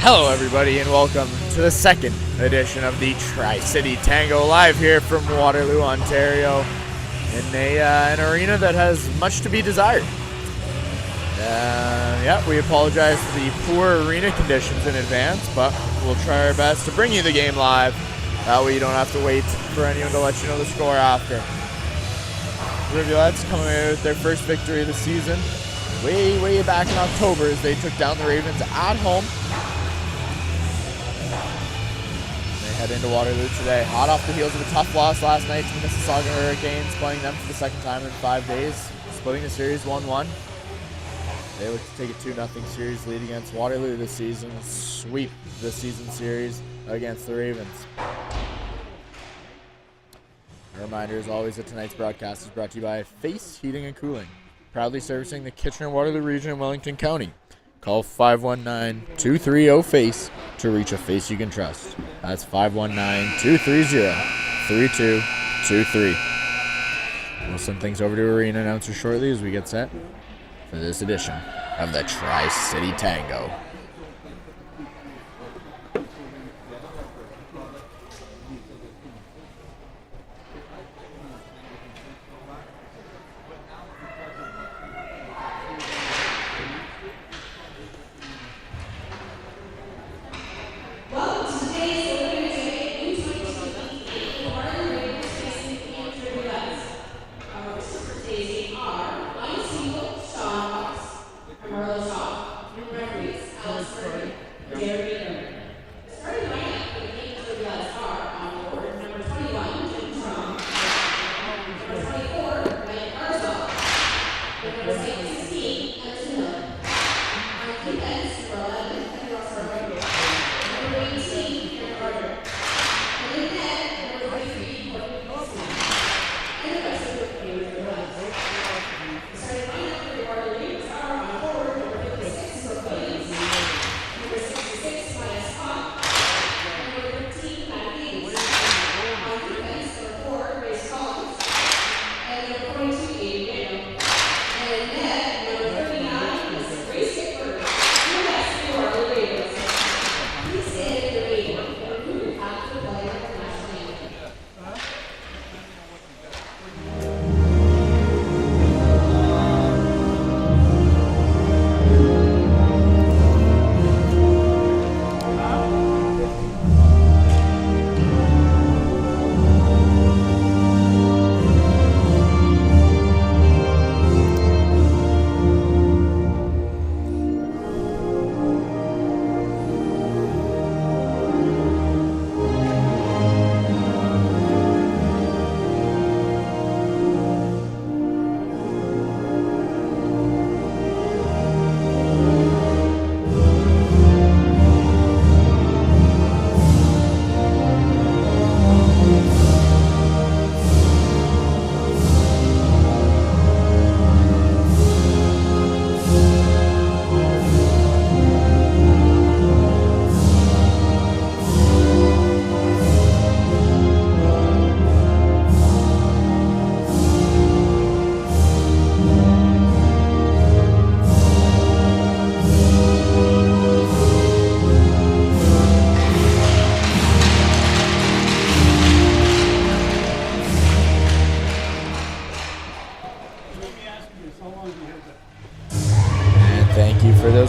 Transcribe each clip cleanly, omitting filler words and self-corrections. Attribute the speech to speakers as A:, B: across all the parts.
A: Hello everybody and welcome to the second edition of the Tri-City Tango, live here from Waterloo, Ontario, in an arena that has much to be desired. We apologize for the poor arena conditions in advance, but we'll try our best to bring you the game live. That way you don't have to wait for anyone to let you know the score after. Rivulettes coming away with their first victory of the season way back in October as they took down the Ravens at home. They head into Waterloo today, hot off the heels of a tough loss last night to the Mississauga Hurricanes, playing them for the second time in 5 days, splitting the series 1-1. They look to take a 2-0 series lead against Waterloo this season, sweep the season series against the Ravens. A reminder, as always, that tonight's broadcast is brought to you by Face Heating and Cooling, proudly servicing the Kitchener-Waterloo region in Wellington County. Call 519-230-FACE to reach a face you can trust. That's 519-230-3223. We'll send things over to arena announcer shortly as we get set for this edition of the Tri-City Tango.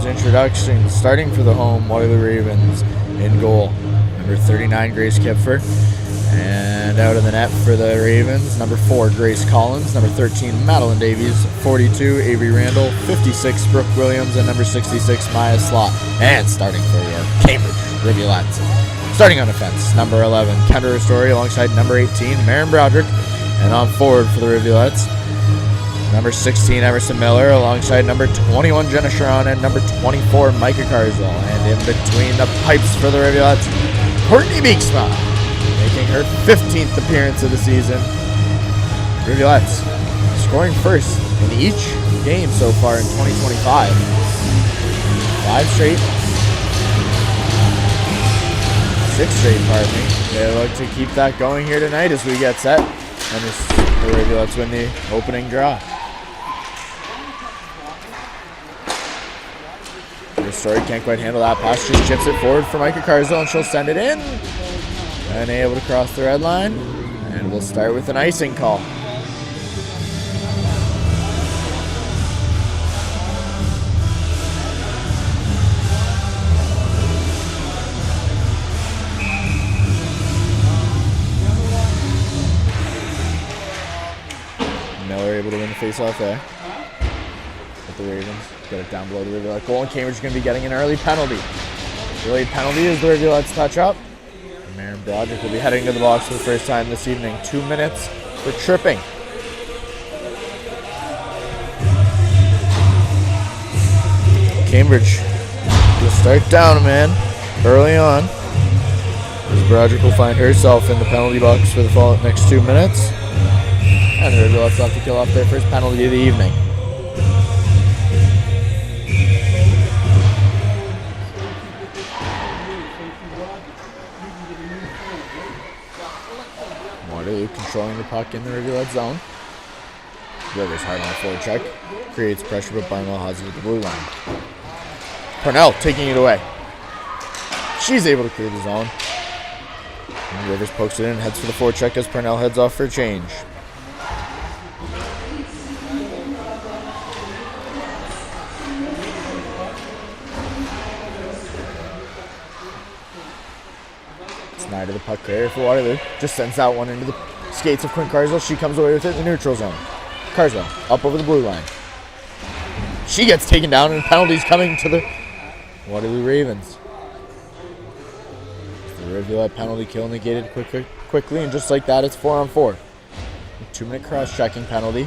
A: Introductions, starting for the home Waterloo Ravens in goal, number 39 Grace Kipfer, and out of the net for the Ravens, number 4 Grace Collins, number 13 Madeline Davies, 42 Avery Randall, 56 Brooke Williams, and number 66 Maya Slott. And starting for your Cambridge Rivulettes, starting on offense, number 11 Kendra Ristori alongside number 18 Maren Broderick, and on forward for the Rivulettes, number 16, Emerson Miller, alongside number 21, Jenna Sharon, and number 24, Micah Carswell. And in between the pipes for the Rivulettes, Courtney Beeksma, making her 15th appearance of the season. Rivulettes scoring first in each game so far in 2025. 6 straight, pardon me. They look to keep that going here tonight as we get set. And the Rivulettes win the opening draw. Story can't quite handle that pass. Just chips it forward for Micah Carswell, and she'll send it in. And able to cross the red line. And we'll start with an icing call. Miller able to win the face-off there. With the Ravens. Get it down below the Rivulet goal, and Cambridge is going to be getting an early penalty. The early penalty is the Rivulet's touch up. And Maren Broderick will be heading to the box for the first time this evening. 2 minutes for tripping. Cambridge will start down a man early on. As Broderick will find herself in the penalty box for the next 2 minutes. And the Rivulettes will have to kill off their first penalty of the evening. Waterloo controlling the puck in the Rivulet zone. Rivers hard on the forward check. Creates pressure, but Barnwell has it at the blue line. Parnell taking it away. She's able to clear the zone. And Rivers pokes it in and heads for the forward check as Parnell heads off for a change. Snyder, the puck carrier for Waterloo, just sends that one into the skates of Quinn Carswell. She comes away with it in the neutral zone. Carswell up over the blue line. She gets taken down, and penalties coming to the Waterloo Ravens. The Rivulet penalty kill negated quickly, and just like that, it's 4-on-4. 2-minute cross-checking penalty.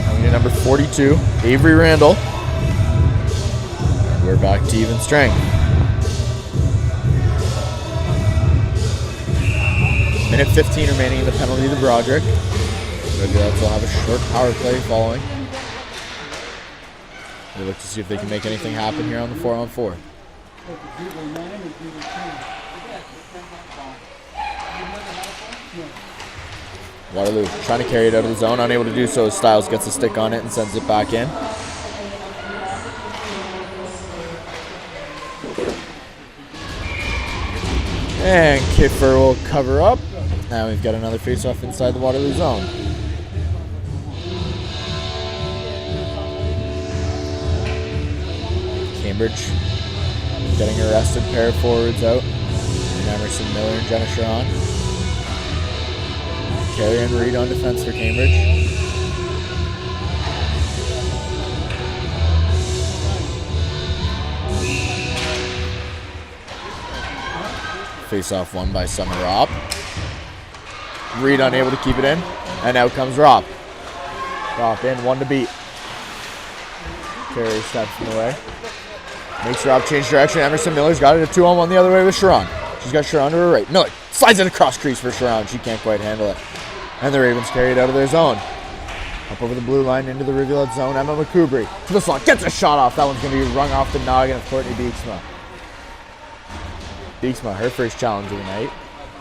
A: Coming to number 42, Avery Randall. We're back to even strength. Minute 15 remaining in the penalty to Broderick. Rivulettes will have a short power play following. They look to see if they can make anything happen here on the 4-on-4. Waterloo trying to carry it out of the zone, unable to do so as Stiles gets a stick on it and sends it back in. And Kiffer will cover up. Now we've got another face-off inside the Waterloo zone. Cambridge getting a rested pair of forwards out. And Emerson Miller and Jenna Sharon. Carey and Reed on defense for Cambridge. Face-off won by Summer Robb. Reed unable to keep it in, and out comes Robb. Robb in, one to beat. Carey steps in the way. Makes Robb change direction. Emerson Miller's got it, a 2-on-1 the other way with Sharon. She's got Sharon to her right. Miller slides it across crease for Sharon. She can't quite handle it. And the Ravens carry it out of their zone. Up over the blue line into the Rivulet zone. Emma McCoubry to the slot. Gets a shot off. That one's going to be rung off the noggin of Courtney Beeksma. Beeksma, her first challenge of the night.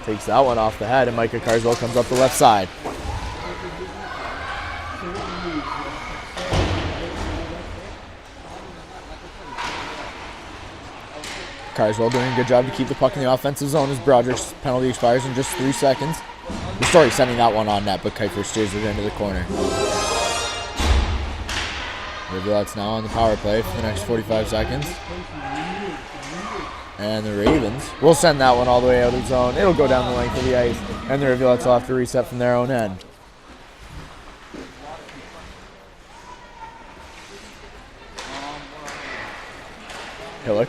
A: Takes that one off the head, and Micah Carswell comes up the left side. Carswell doing a good job to keep the puck in the offensive zone as Broderick's penalty expires in just 3 seconds. The Story sending that one on net, but Kiefer steers it into the corner. Rivulet's now on the power play for the next 45 seconds. And the Ravens will send that one all the way out of the zone. It'll go down the length of the ice, and the Rivulettes will have to reset from their own end. Hillock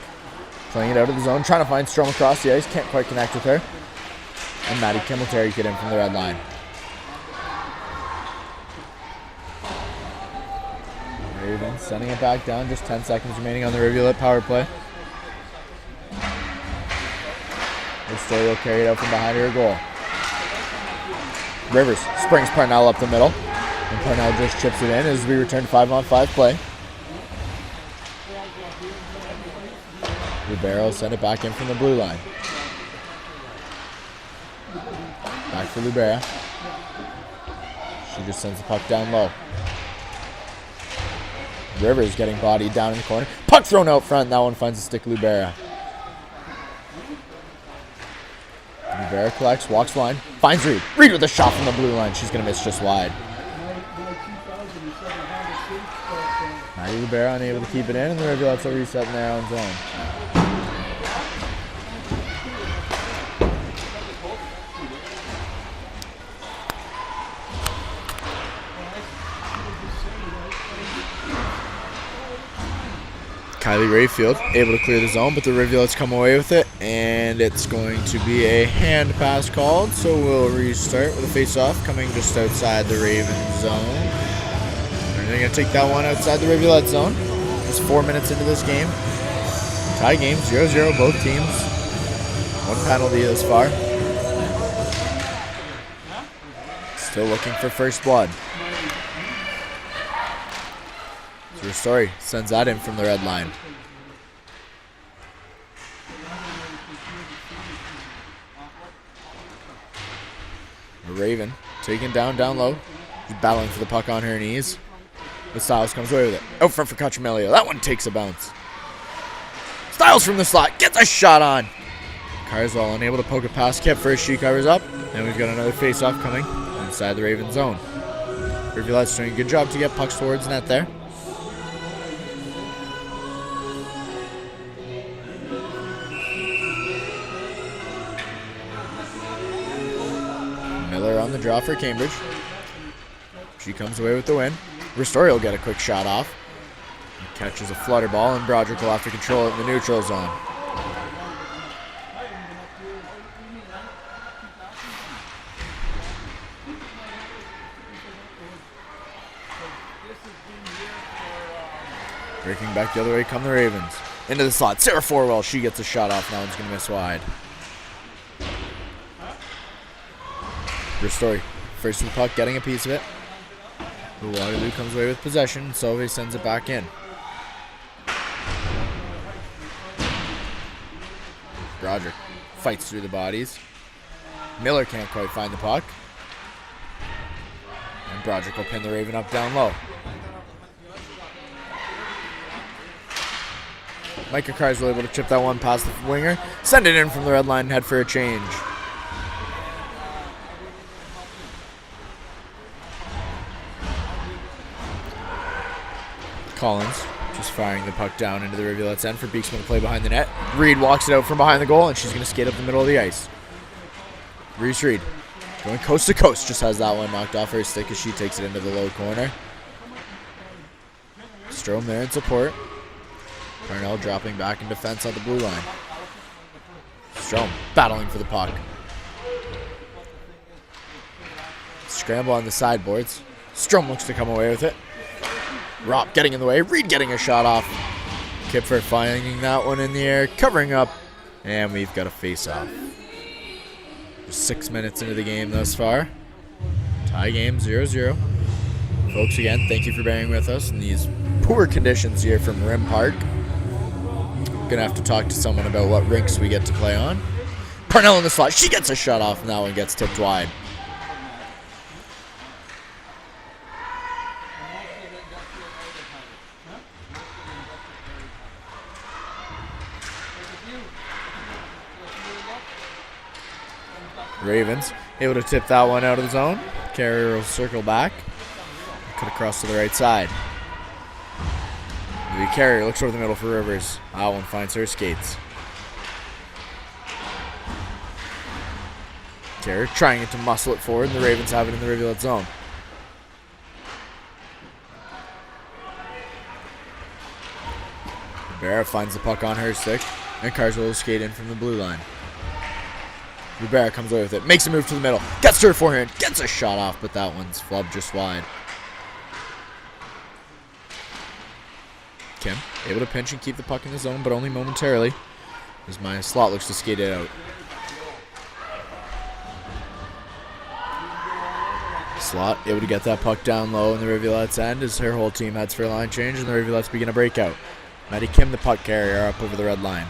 A: playing it out of the zone, trying to find Strom across the ice. Can't quite connect with her. And Maddie Kimmelterry get in from the red line. Ravens sending it back down. Just 10 seconds remaining on the Rivulet power play. The Story will carry it out from behind her goal. Rivers springs Parnell up the middle. And Parnell just chips it in as we return 5-on-5 play. Lubero send it back in from the blue line. Back for Lubera. She just sends the puck down low. Rivers getting bodied down in the corner. Puck thrown out front. That one finds a stick Libera. Libera collects, walks line, finds Reed. Reed with a shot from the blue line. She's going to miss just wide. Maddie Libera unable to keep it in, and the Rivulettes will reset in their own zone. Kylie Rayfield able to clear the zone, but the Rivulettes come away with it, and it's going to be a hand pass called, so we'll restart with a face-off coming just outside the Ravens zone. And they're going to take that one outside the Rivulettes zone. Just 4 minutes into this game. Tie game, 0-0, both teams. One penalty thus far. Still looking for first blood. Your story sends that in from the red line. A Raven taken down low. She's battling for the puck on her knees. But Styles comes away with it. Out front for Cachamelio. That one takes a bounce. Styles from the slot gets a shot on. Carswell unable to poke it past Kipfer as she covers up. And we've got another face-off coming inside the Raven zone. Rivulette's doing a good job to get pucks towards net there. Miller on the draw for Cambridge. She comes away with the win. Ristori will get a quick shot off. He catches a flutter ball, and Broderick will have to control it in the neutral zone. Breaking back the other way come the Ravens. Into the slot. Sarah Forwell. She gets a shot off. That one's going to miss wide. Ristori. First to the puck, getting a piece of it. Waterloo comes away with possession, and Sauve sends it back in. Broderick fights through the bodies. Miller can't quite find the puck. And Broderick will pin the Raven up down low. Micah Carswell able to chip that one past the winger. Send it in from the red line and head for a change. Collins just firing the puck down into the Rivulette's end for Beeksman to play behind the net. Reed walks it out from behind the goal, and she's going to skate up the middle of the ice. Reese Reed going coast to coast, just has that one knocked off her stick as she takes it into the low corner. Strome there in support. Parnell dropping back in defense on the blue line. Strome battling for the puck. Scramble on the sideboards. Strome looks to come away with it. Ropp getting in the way. Reed getting a shot off. Kipfer finding that one in the air, covering up. And we've got a face-off. 6 minutes into the game thus far. Tie game 0-0. Folks, again, thank you for bearing with us in these poor conditions here from Rim Park. Gonna have to talk to someone about what rinks we get to play on. Parnell in the slot. She gets a shot off, and that one gets tipped wide. Ravens able to tip that one out of the zone. Carrier will circle back. Cut across to the right side. The carrier looks over the middle for Rivers. That one finds her skates. Carrier trying to muscle it forward, and the Ravens have it in the Rivulet zone. Rivera finds the puck on her stick, and Carswell will skate in from the blue line. Rivera comes away with it, makes a move to the middle, gets to her forehand, gets a shot off, but that one's flubbed just wide. Kim able to pinch and keep the puck in the zone, but only momentarily, as my slot looks to skate it out. Slot able to get that puck down low in the Rivulette's end as her whole team heads for a line change, and the Rivulettes begin a breakout. Maddie Kim, the puck carrier, up over the red line.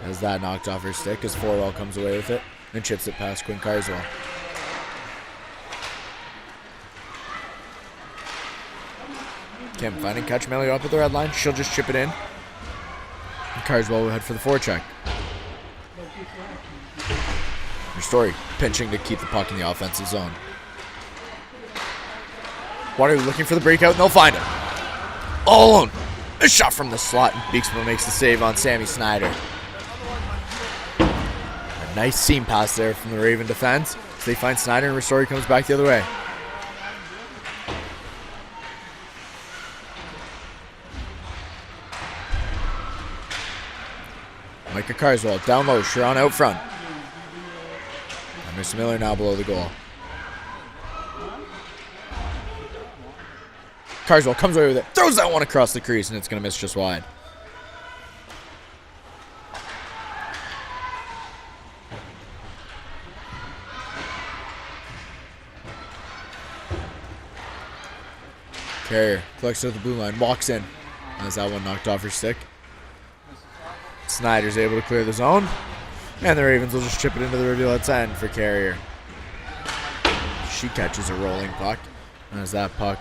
A: Has that knocked off her stick as Forwell comes away with it and chips it past Quinn Carswell. Kim finding Causeway up at the red line. She'll just chip it in. And Carswell will head for the forecheck. Story pinching to keep the puck in the offensive zone. Waterloo looking for the breakout, and they'll find him. All alone. A shot from the slot, and Beaksman makes the save on Sammy Snyder. A nice seam pass there from the Raven defense. So they find Snyder, and Ristori comes back the other way. Micah Carswell down low, Sharon out front. Mr. Miller now below the goal. Carswell comes away with it. Throws that one across the crease, and it's going to miss just wide. Carrier collects at the blue line. Walks in. Has that one knocked off her stick. Snyder's able to clear the zone. And the Ravens will just chip it into the Rivulettes end for Carrier. She catches a rolling puck. As that puck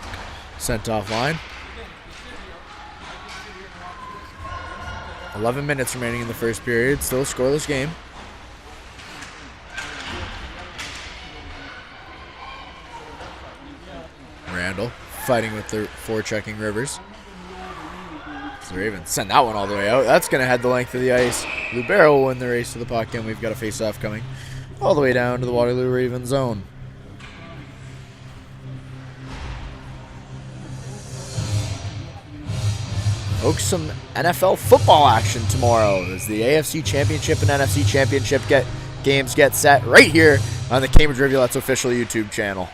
A: sent offline. 11 minutes remaining in the first period. Still a scoreless game. Randall fighting with the forechecking Rivers. The Ravens send that one all the way out. That's going to head the length of the ice. Libero will win the race to the puck, and we've got a face-off coming all the way down to the Waterloo Ravens zone. Folks, some NFL football action tomorrow as the AFC Championship and NFC Championship games get set right here on the Cambridge Rivulettes official YouTube channel.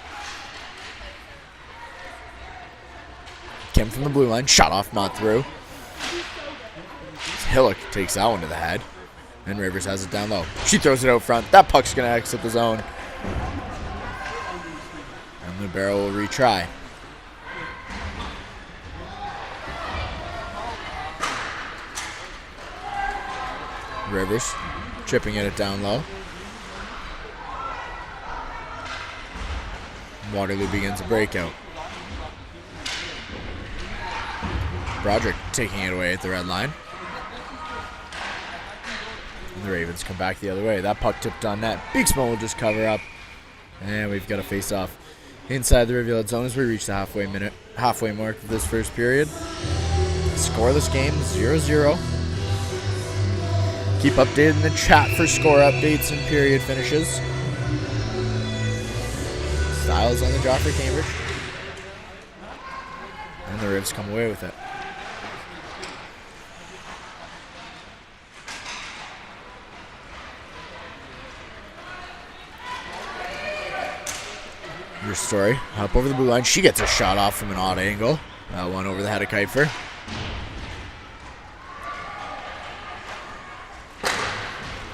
A: Kim from the blue line, shot off, not through. Hillock takes that one to the head. And Rivers has it down low. She throws it out front. That puck's going to exit the zone. And Libero will retry. Rivers chipping it down low. Waterloo begins a breakout. Broderick taking it away at the red line. And the Ravens come back the other way. That puck tipped on net. Beaksman will just cover up. And we've got a face-off inside the Rivulet zone as we reach the halfway mark of this first period. Scoreless game, 0-0. Keep updated in the chat for score updates and period finishes. Styles on the draw for Cambridge. And the Rivs come away with it. Your story. Up over the blue line. She gets a shot off from an odd angle. That one over the head of Kuiper.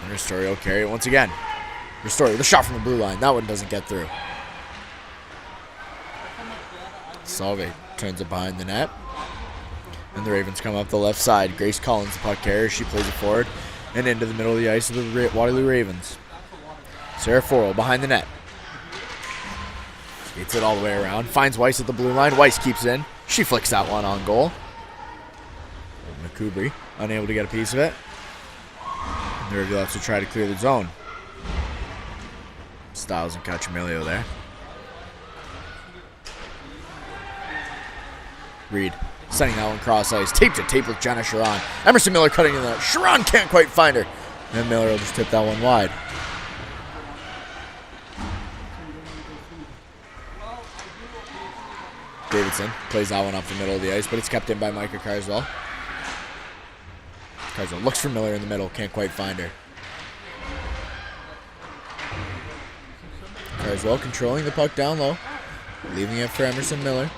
A: And Ristori will carry it once again. Ristori, the shot from the blue line. That one doesn't get through. Salve turns it behind the net. And the Ravens come up the left side. Grace Collins, the puck carrier. She plays it forward and into the middle of the ice of the Waterloo Ravens. Sarah Forrell behind the net. Gets it all the way around. Finds Weiss at the blue line. Weiss keeps in. She flicks that one on goal. McCoubry unable to get a piece of it. And the Rivulettes will try to clear the zone. Styles and Cacciamilio there. Reed sending that one cross ice. Tape to tape with Jenna Sharon. Emerson Miller cutting in there. Sharon can't quite find her. And Miller will just tip that one wide. Davidson plays that one up the middle of the ice, but it's kept in by Micah Carswell. Carswell looks for Miller in the middle, can't quite find her. Carswell controlling the puck down low, leaving it for Emerson Miller.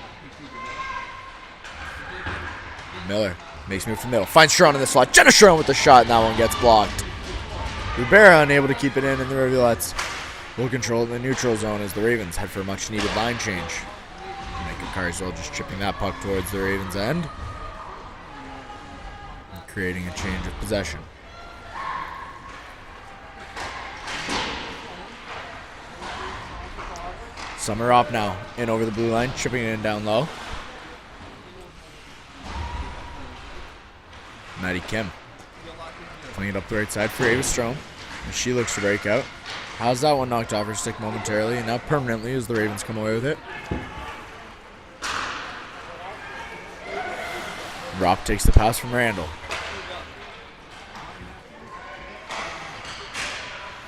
A: Miller makes move from the middle, finds Sharon in the slot. Jenna Sharon with the shot, and that one gets blocked. Rivera unable to keep it in, and the Rivulettes will control it in the neutral zone as the Ravens head for a much-needed line change. Carswell just chipping that puck towards the Ravens' end. And creating a change of possession. Summer up now. In over the blue line. Chipping it in down low. Maddie Kim. Playing it up the right side for Ava Strom. And she looks to break out. How's that one knocked off her stick momentarily, and now permanently as the Ravens come away with it. Ropp takes the pass from Randall.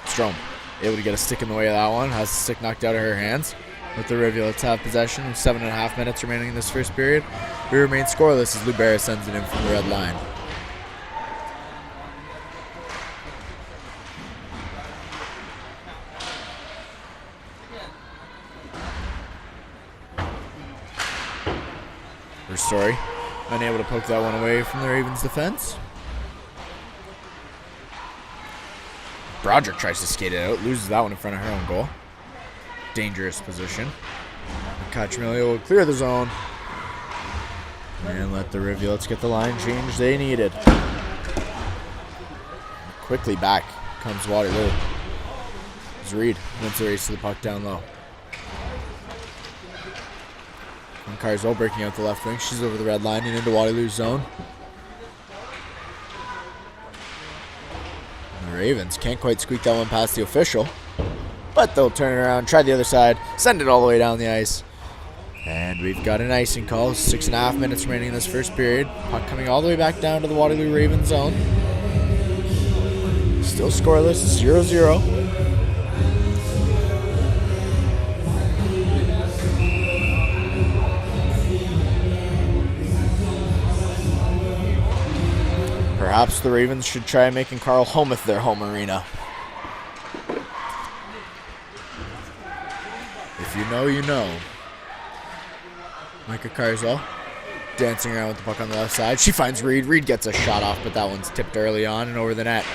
A: Strom able to get a stick in the way of that one. Has the stick knocked out of her hands. With the Rivulettes have possession with 7.5 minutes remaining in this first period. We remain scoreless as Lubera sends it in from the red line. Story unable to poke that one away from the Ravens defense. Broderick tries to skate it out, loses that one in front of her own goal. Dangerous position. Cacciamilio will clear the zone and let the Rivulettes get the line change they needed. Quickly back comes Waterloo as Reed wins the race to the puck down low. And Carswell breaking out the left wing. She's over the red line and into Waterloo's zone. And the Ravens can't quite squeak that one past the official. But they'll turn it around, try the other side, send it all the way down the ice. And we've got an icing call. 6.5 minutes remaining in this first period. Puck coming all the way back down to the Waterloo Ravens zone. Still scoreless, 0-0. Perhaps the Ravens should try making Carl Homuth their home arena. If you know, you know. Micah Carswell dancing around with the puck on the left side. She finds Reed. Reed gets a shot off, but that one's tipped early on and over the net.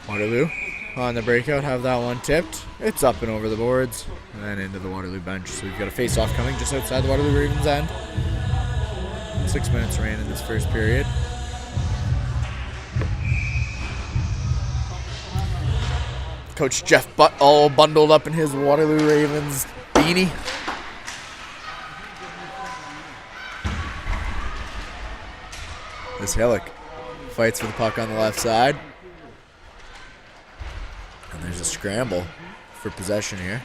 A: Waterloo on the breakout, have that one tipped. It's up and over the boards and into the Waterloo bench. So we've got a face-off coming just outside the Waterloo Ravens end. 6 minutes remain in this first period. Coach Jeff Butt all bundled up in his Waterloo Ravens beanie. This Hillock fights for the puck on the left side. And there's a scramble for possession here.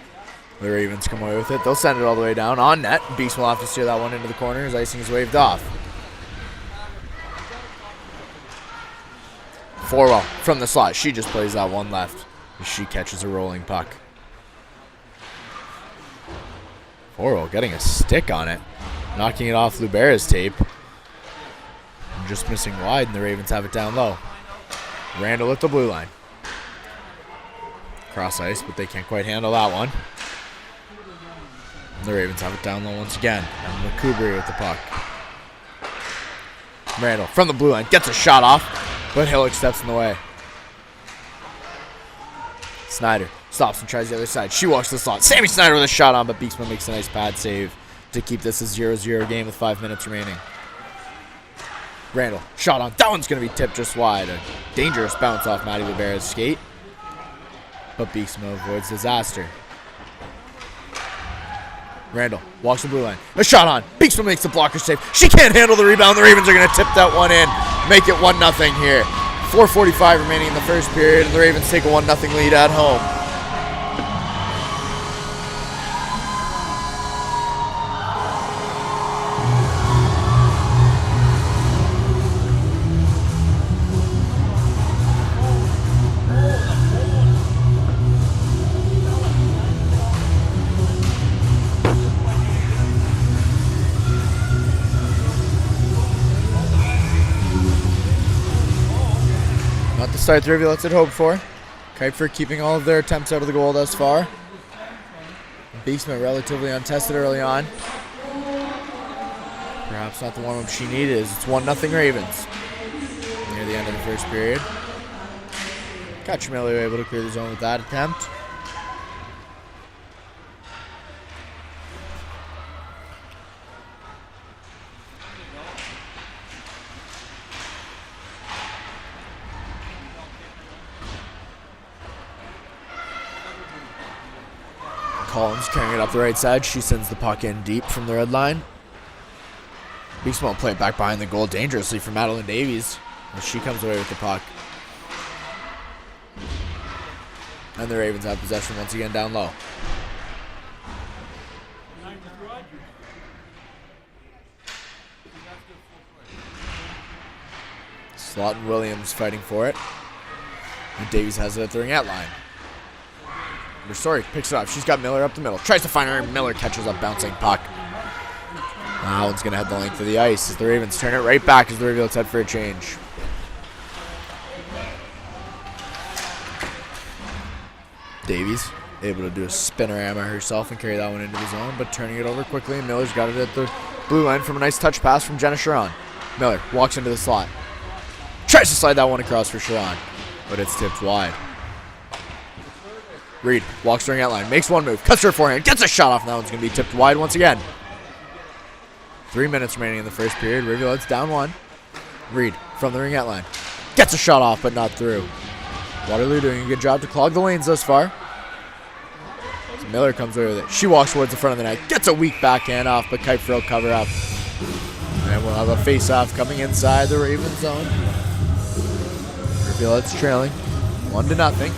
A: The Ravens come away with it. They'll send it all the way down on net. Beast will have to steer that one into the corner as icing is waved off. Forwell from the slot. She just plays that one left as she catches a rolling puck. Forwell getting a stick on it. Knocking it off Lubera's tape. And just missing wide, and the Ravens have it down low. Randall at the blue line. Cross ice, but they can't quite handle that one. And the Ravens have it down low once again. And McCoubry with the puck. Randall from the blue line gets a shot off, but Hillock steps in the way. Snyder stops and tries the other side. She walks the slot. Sammy Snyder with a shot on, but Beeksma makes a nice pad save to keep this a 0-0 game with 5 minutes remaining. Randall, shot on. That one's going to be tipped just wide. A dangerous bounce off Maddie Libera's skate. But Beeksma avoids disaster. Randall walks the blue line. A shot on. Beeksma makes the blocker save. She can't handle the rebound. The Ravens are going to tip that one in. Make it 1-0 here. 4:45 remaining in the first period, and the Ravens take a 1-0 lead at home. Start the Rivulettes had hoped for. Kuiper keeping all of their attempts out of the goal thus far. Beeksma relatively untested early on. Perhaps not the warm-up she needed. It's 1-0 Ravens near the end of the first period. Cacciamilio able to clear the zone with that attempt. Collins carrying it up the right side. She sends the puck in deep from the red line. Big Small play back behind the goal dangerously for Madeline Davies as she comes away with the puck. And the Ravens have possession once again down low. Slot and Williams fighting for it. And Davies has it at the ringette line. Story picks it up. She's got Miller up the middle. Tries to find her, and Miller catches a bouncing puck. That one's going to head the length of the ice as the Ravens turn it right back as the Rivulettes head for a change. Davies able to do a spinorama herself and carry that one into the zone, but turning it over quickly, and Miller's got it at the blue line from a nice touch pass from Jenna Sharon. Miller walks into the slot. Tries to slide that one across for Sharon, but it's tipped wide. Reed walks the ringette line, makes one move, cuts her forehand, gets a shot off, and that one's going to be tipped wide once again. 3 minutes remaining in the first period. Rivulettes down one. Reed from the ringette line. Gets a shot off, but not through. Waterloo doing a good job to clog the lanes thus far. So Miller comes away with it. She walks towards the front of the net. Gets a weak backhand off, but Kuiper will cover up. And we'll have a face-off coming inside the Ravens zone. Rivulettes trailing 1-0.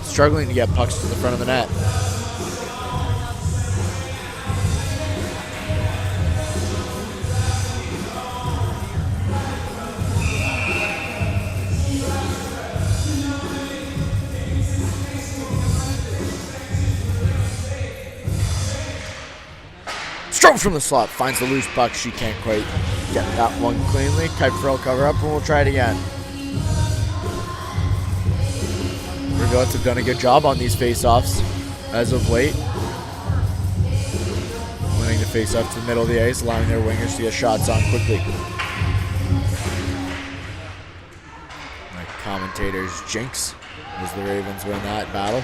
A: Struggling to get pucks to the front of the net. Strokes from the slot, finds the loose puck. She can't quite get that one cleanly. Kuiper will cover up, and we'll try it again. Rivulettes have done a good job on these face-offs as of late. Winning the face-off to the middle of the ice, allowing their wingers to get shots on quickly. My commentators jinx as the Ravens win that battle.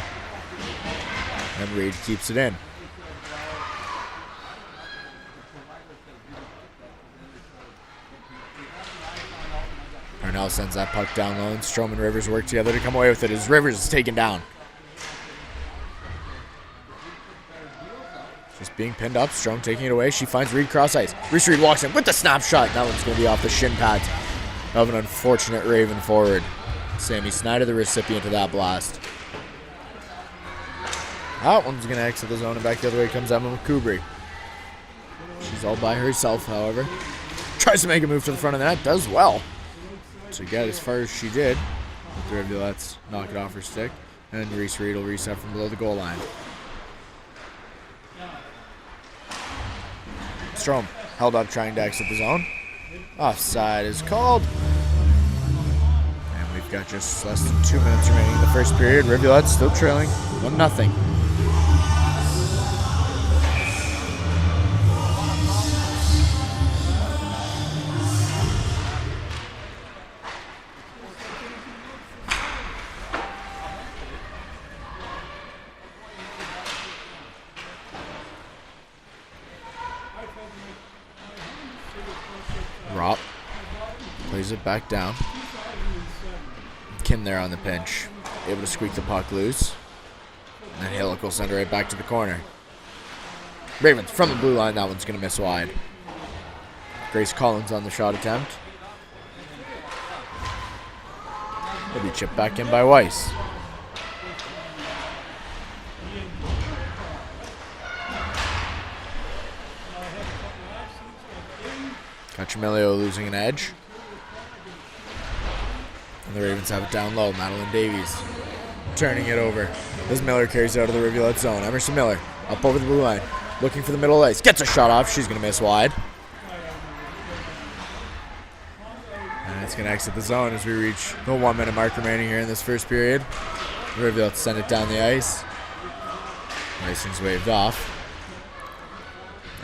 A: And Reed keeps it in. Now sends that puck down low, and Strom and Rivers work together to come away with it as Rivers is taken down. Just being pinned up, Strom taking it away. She finds Reed cross ice. Reese Reed walks in with the snapshot. That one's going to be off the shin pads of an unfortunate Raven forward. Sammy Snyder, the recipient of that blast. That one's going to exit the zone, and back the other way comes Emma McCoubry. She's all by herself, however. Tries to make a move to the front of the net, does well to get as far as she did. The Rivulettes knock it off her stick, and Reese Reed will reset from below the goal line. Strom held up trying to exit the zone. Offside is called. And we've got just less than 2 minutes remaining in the first period. Rivulettes still trailing 1-0. Rop plays it back down. Kim there on the pinch, able to squeak the puck loose. And then Hillick will send it right back to the corner. Ravens from the blue line, that one's going to miss wide. Grace Collins on the shot attempt. He'll be chipped back in by Weiss. Cacciamelio losing an edge. And the Ravens have it down low. Madeline Davies turning it over as Miller carries it out of the Rivulet zone. Emerson Miller up over the blue line, looking for the middle ice. Gets a shot off. She's going to miss wide. And it's going to exit the zone as we reach the 1 minute mark remaining here in this first period. The Rivulet send it down the ice. Icing's waved off.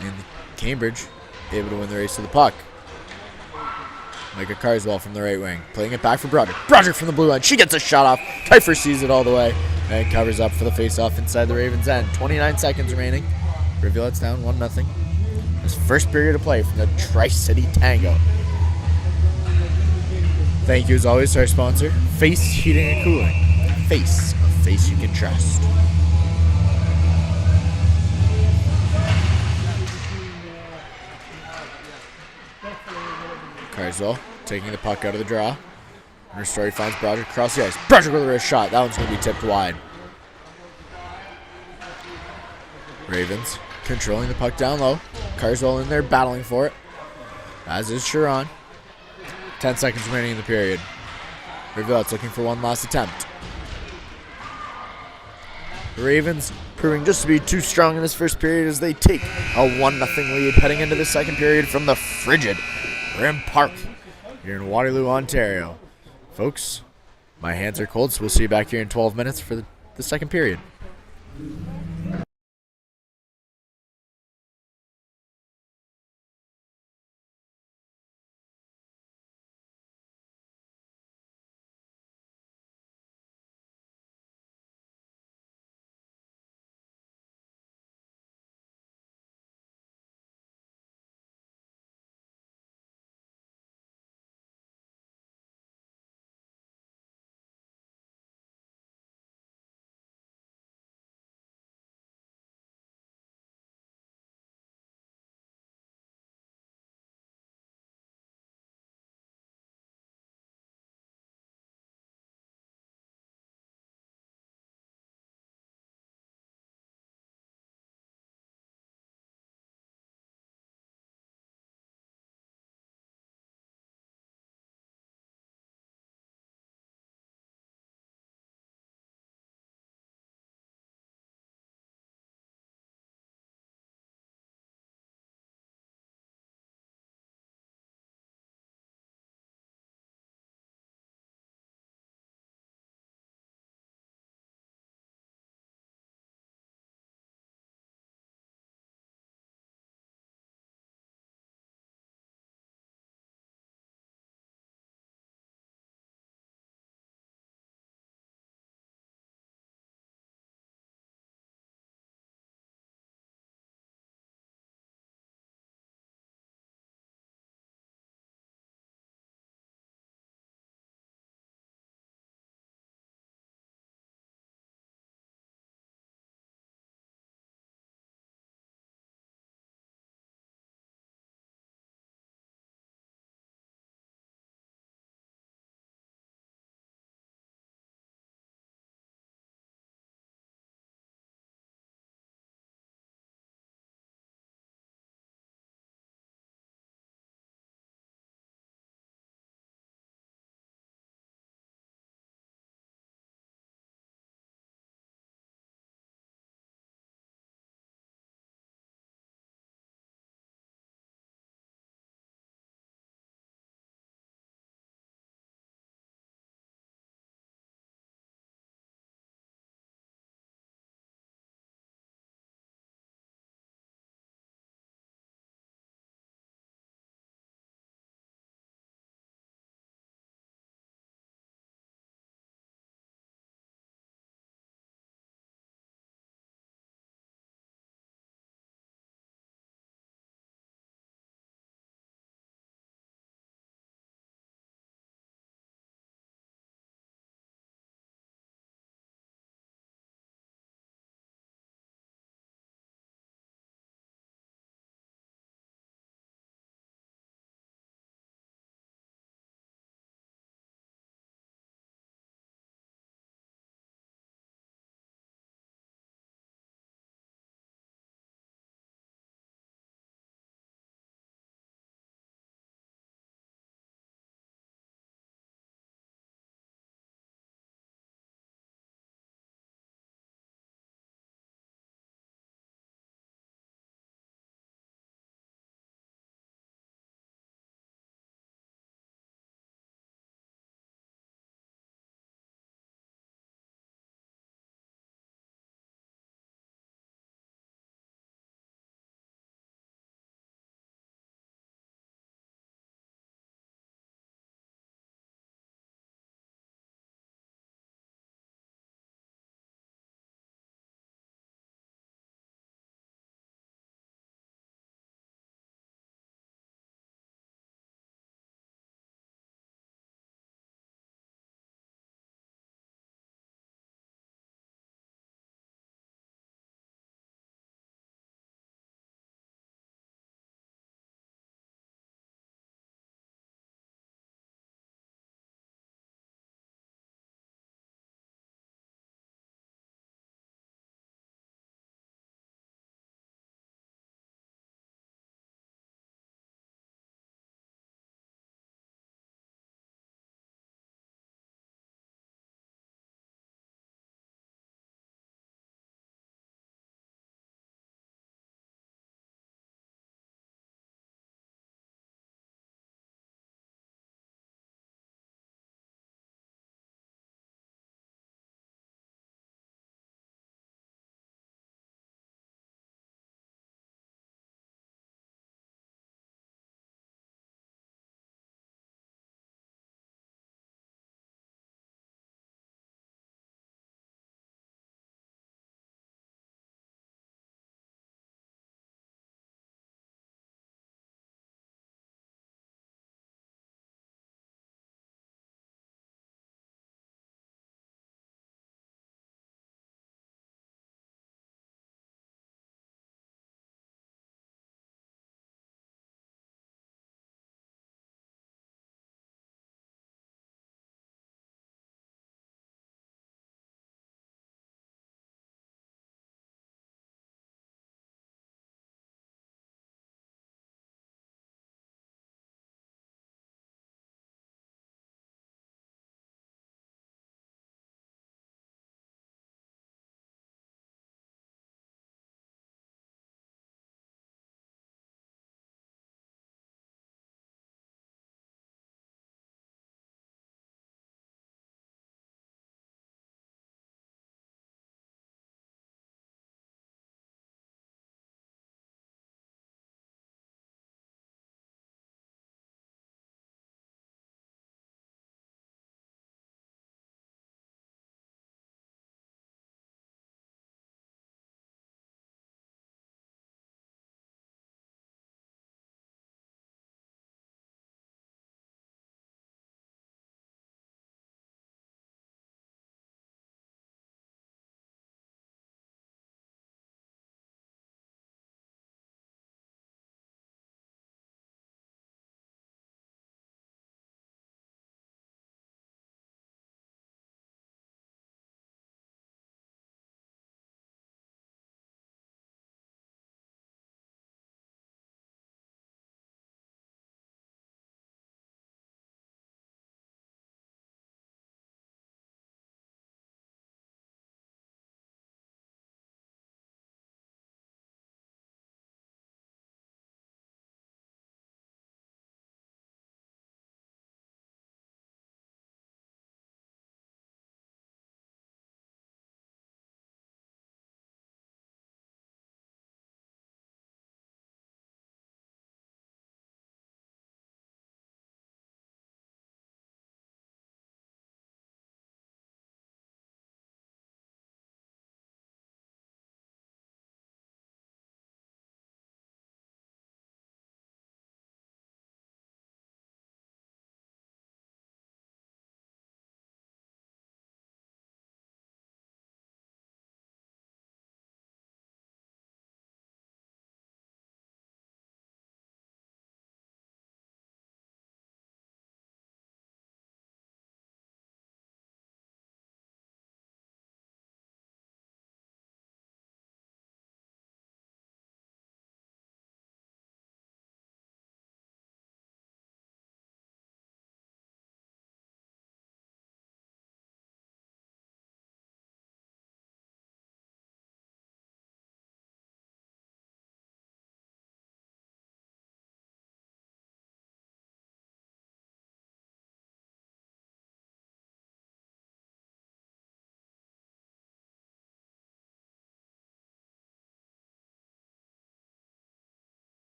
A: And Cambridge able to win the race to the puck. Micah Carswell from the right wing, playing it back for Broderick. Broderick from the blue line. She gets a shot off. Kuiper sees it all the way and covers up for the face-off inside the Ravens' end. 29 seconds remaining. Rivulettes down 1-0. This first period of play from the Tri-City Tango. Thank you as always to our sponsor, Face Heating and Cooling. Face, a face you can trust. Carswell taking the puck out of the draw. And Story finds Broderick across the ice. Broderick with a wrist shot. That one's going to be tipped wide. Ravens controlling the puck down low. Carswell in there battling for it, as is Sharon. 10 seconds remaining in the period. Rivulettes looking for one last attempt. The Ravens proving just to be too strong in this first period as they take a 1-0 lead heading into the second period from the frigid Rim Park here in Waterloo, Ontario. Folks, my hands are cold, so we'll see you back here in 12 minutes for the second period.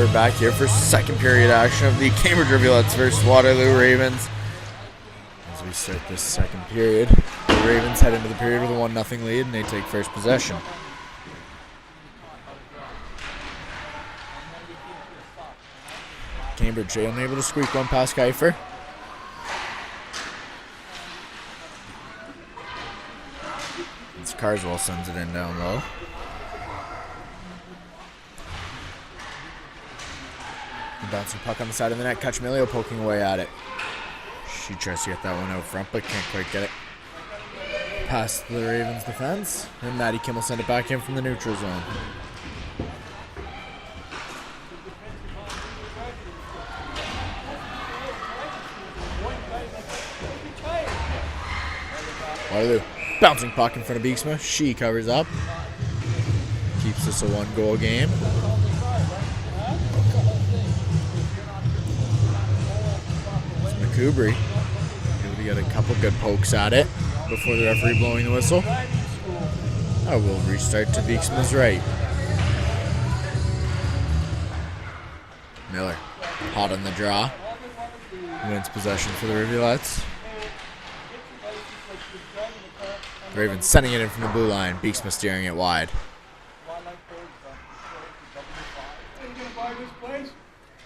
A: we're back here for second period action of the Cambridge Rivulettes versus Waterloo Ravens. As we start this second period, the Ravens head into the period with a 1-0 lead, and they take first possession. Cambridge unable to squeak one past Kiefer. It's Carswell sends it in down low. Bouncing puck on the side of the net. Cachemilio poking away at it. She tries to get that one out front, but can't quite get it past the Ravens defense. And Maddie Kim will send it back in from the neutral zone. Waterloo bouncing puck in front of Beeksma. She covers up. Keeps this a 1-goal game. Kubri able to get a couple good pokes at it before the referee blowing the whistle. I will restart to Beeksman's right. Miller, hot on the draw, wins possession for the Rivulettes. Ravens sending it in from the blue line. Beeksma steering it wide.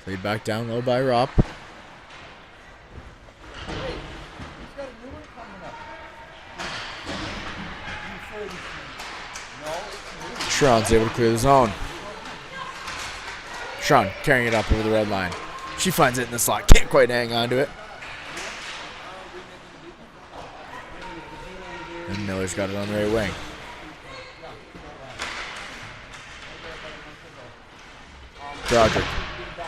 A: Played back down low by Rupp. Sharon's able to clear the zone. Sharon carrying it up over the red line. She finds it in the slot. Can't quite hang on to it. And Miller's got it on the right wing. Broderick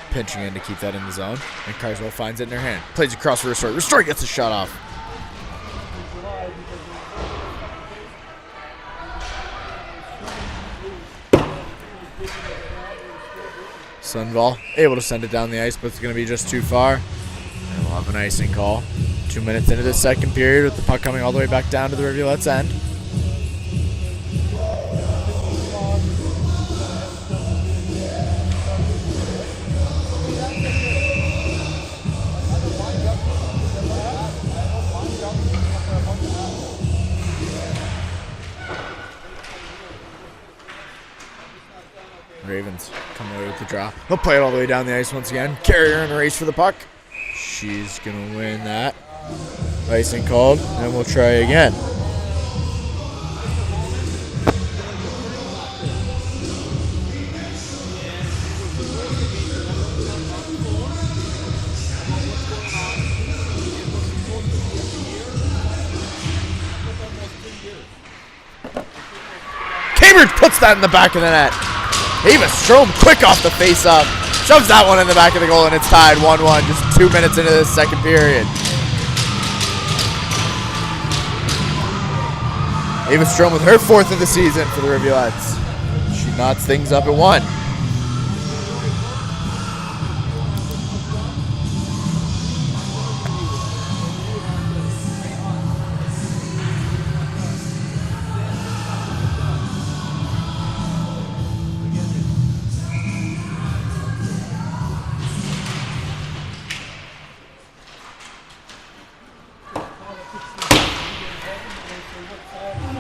A: pinching in to keep that in the zone. And Carswell finds it in her hand. Plays across for Restore. Restore gets a shot off. Sunval able to send it down the ice, but it's going to be just too far. And we'll have an icing call. 2 minutes into the second period with the puck coming all the way back down to the Rivulettes' end. Ravens coming away with the draw. They'll play it all the way down the ice once again. Carrier in the race for the puck. She's going to win that. Icing called, and we'll try again. Cambridge puts that in the back of the net. Ava Strom quick off the face-up. Shoves that one in the back of the goal, and it's tied 1-1 just 2 minutes into this second period. Ava Strom with her 4th of the season for the Rivulettes. She knots things up at 1.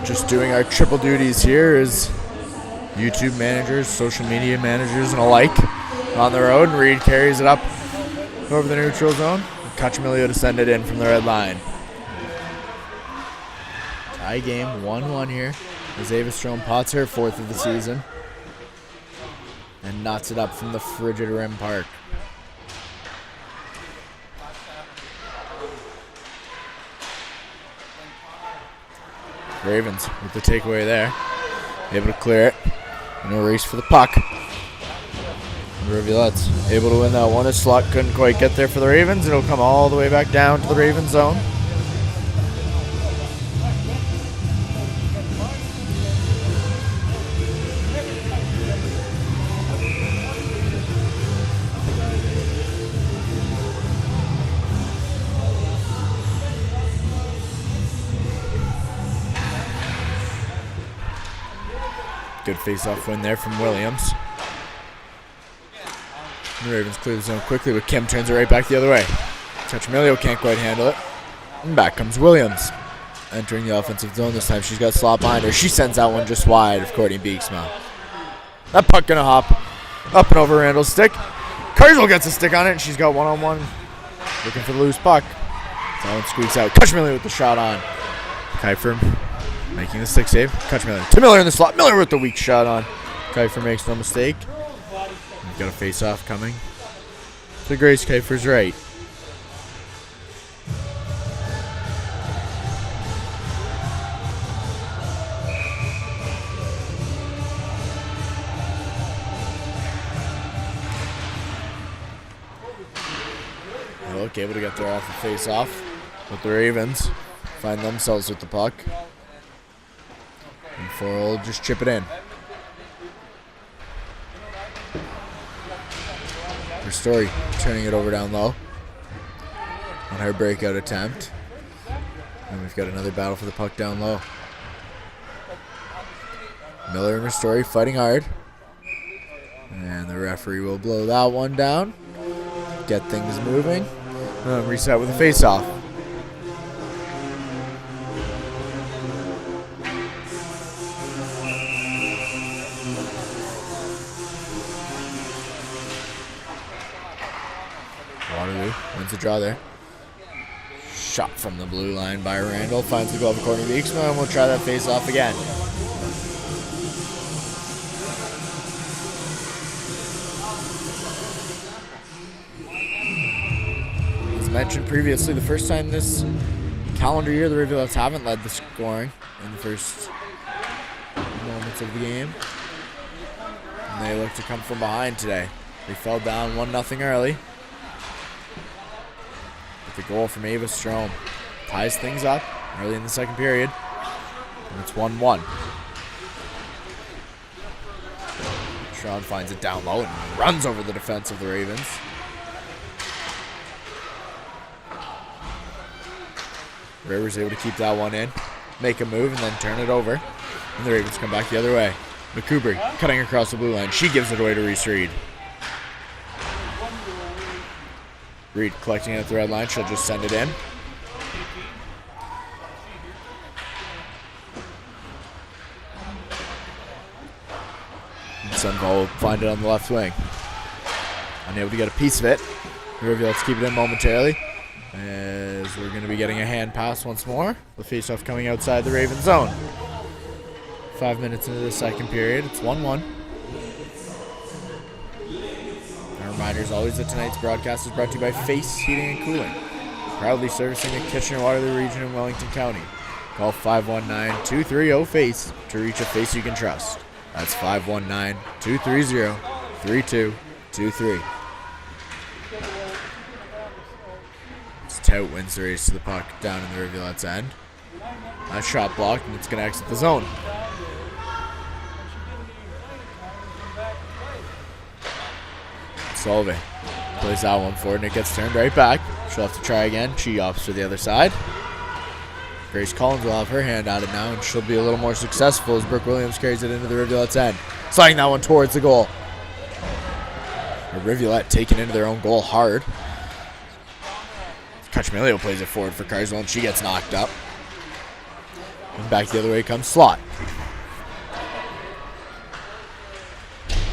A: Just doing our triple duties here as YouTube managers, social media managers, and alike on the road. And Reed carries it up over the neutral zone. Cachemilio to send it in from the red line. Tie game, 1-1 here. As Ava Strom pots her 4th of the season and knots it up from the frigid rim park. Ravens with the takeaway there. Able to clear it. No race for the puck. Rivulettes able to win that one. His slot couldn't quite get there for the Ravens. It'll come all the way back down to the Ravens zone. Good face-off win there from Williams. The Ravens clear the zone quickly, but Kim turns it right back the other way. Touchmilio can't quite handle it. And back comes Williams. Entering the offensive zone this time. She's got Slot behind her. She sends that one just wide of Courtney Beeksma. That puck gonna hop up and over Randall's stick. Carswell gets a stick on it, and she's got one-on-one. Looking for the loose puck. That one squeaks out. Touchmilio with the shot on. Kiefer making the stick save. Touchmilio to Miller in the slot. Miller with the weak shot on. Kiefer makes no mistake. We've got a face-off coming to Grace Kiefer's right. Look, able to get there off the face-off, but the Ravens find themselves with the puck. And Four will just chip it in. For Story turning it over down low on her breakout attempt. And we've got another battle for the puck down low. Miller and Ristori fighting hard. And the referee will blow that one down. Get things moving. Reset with a face-off. Waterloo wins the draw there. Shot from the blue line by Randall. Finds the glove of Courtney Beeksma, and we'll try that face-off again. Mentioned previously, the first time this calendar year the Rivulettes haven't led the scoring in the first moments of the game. And they look to come from behind today. They fell down 1-0 early. But the goal from Ava Strom ties things up early in the second period. And it's 1-1. Sean finds it down low and runs over the defense of the Ravens. Rivers able to keep that one in, make a move, and then turn it over. And the Ravens come back the other way. McCoubrey cutting across the blue line. She gives it away to Reese Reed. Reed collecting it at the red line. She'll just send it in. And Sunval will find it on the left wing. Unable to get a piece of it. The Rivulettes keep it in momentarily. As we're going to be getting a hand pass once more. The faceoff coming outside the Raven zone. 5 minutes into the second period. It's 1-1. A reminder as always that tonight's broadcast is brought to you by Face Heating and Cooling. Proudly servicing the Kitchener-Waterloo region in Wellington County. Call 519-230-FACE to reach a face you can trust. That's 519-230-3223. Tout wins the race to the puck down in the Rivulette's end. That shot blocked, and it's going to exit the zone. Solve plays that one forward, and it gets turned right back. She'll have to try again. She opts for the other side. Grace Collins will have her hand at it now, and she'll be a little more successful as Brooke Williams carries it into the Rivulette's end. Sliding that one towards the goal. A Rivulette taking into their own goal hard. Touchmilio plays it forward for Carswell, and she gets knocked up. And back the other way comes Slot.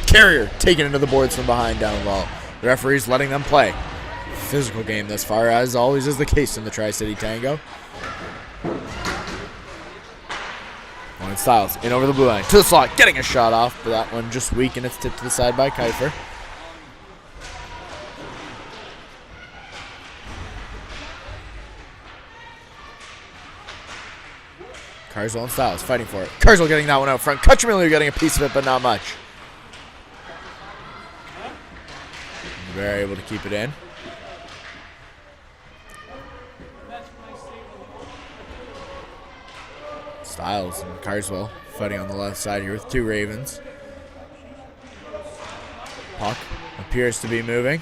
A: Carrier taking into the boards from behind down low. The referee's letting them play. Physical game thus far, as always is the case in the Tri-City Tango. Lauren Stiles in over the blue line to the slot, getting a shot off, but that one just weak, and it's tipped to the side by Kiefer. Carswell and Stiles fighting for it. Carswell getting that one out front. Cutchamillier getting a piece of it, but not much. Very able to keep it in. Stiles and Carswell fighting on the left side here with two Ravens. Puck appears to be moving.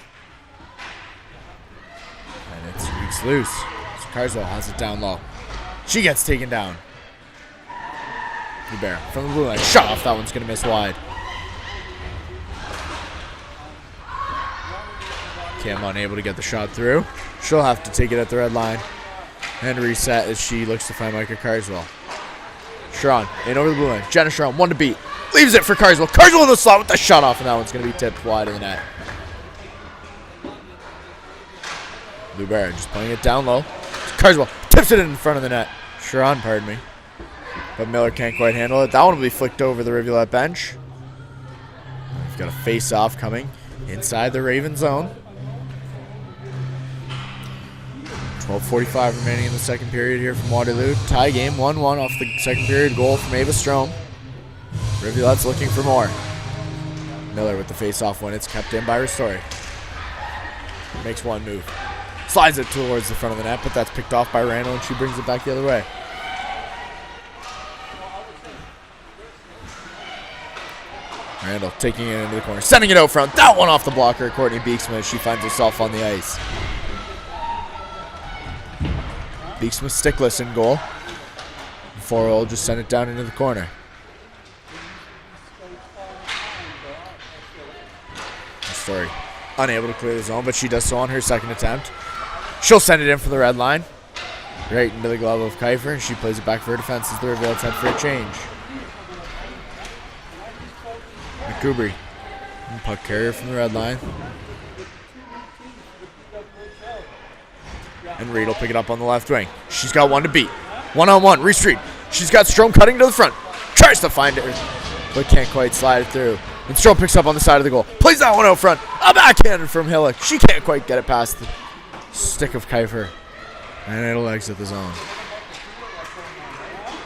A: And it's reached loose. So Carswell has it down low. She gets taken down. Bear from the blue line. Shot off. That one's going to miss wide. Kim unable to get the shot through. She'll have to take it at the red line and reset as she looks to find Micah Carswell. Sharon in over the blue line. Jenna Sharon, one to beat. Leaves it for Carswell. Carswell in the slot with the shot off, and that one's going to be tipped wide of the net. Lou Barrett just playing it down low. Carswell tips it in front of the net. Sharon, pardon me. But Miller can't quite handle it. That one will be flicked over the Rivulette bench. We've got a face-off coming inside the Raven zone. 12:45 remaining in the second period here from Waterloo. Tie game, 1-1 off the second period goal from Ava Strom. Rivulette's looking for more. Miller with the face-off when it's kept in by Ristori. Makes one move. Slides it towards the front of the net, but that's picked off by Randall, and she brings it back the other way. Randall taking it into the corner, sending it out front. That one off the blocker, Courtney Beeksma. She finds herself on the ice. Beeksma stickless in goal. 4-0 just sent it down into the corner. Story unable to clear the zone, but she does so on her second attempt. She'll send it in for the red line. Right into the glove of Kiefer, and she plays it back for her defense as the Rivulettes head for a change. McCoubry, puck carrier from the red line. And Reed will pick it up on the left wing. She's got one to beat. One-on-one, Reese Reed. She's got Strom cutting to the front. Tries to find it, but can't quite slide it through. And Strom picks up on the side of the goal. Plays that one out front. A backhand from Hillock. She can't quite get it past the stick of Kiefer. And it'll exit the zone.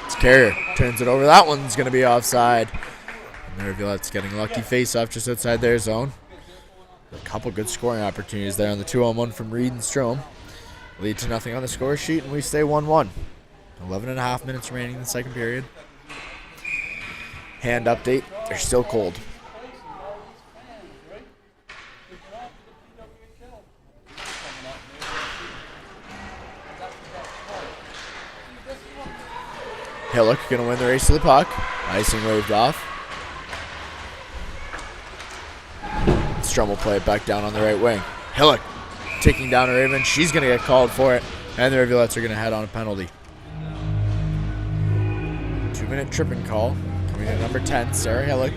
A: It's Carrier. Turns it over. That one's going to be offside. And the Rivulette's getting lucky face-off just outside their zone. A couple good scoring opportunities there on the 2-on-1 from Reed and Strom. Lead to nothing on the score sheet, and we stay 1-1. 11.5 minutes remaining in the second period. Hand update. They're still cold. Hillock going to win the race to the puck. Icing waved off. Strom will play it back down on the right wing. Hillock taking down a Raven. She's going to get called for it. And the Rivulettes are going to head on a penalty. 2-minute tripping call. Coming in number 10, Sarah Hillock.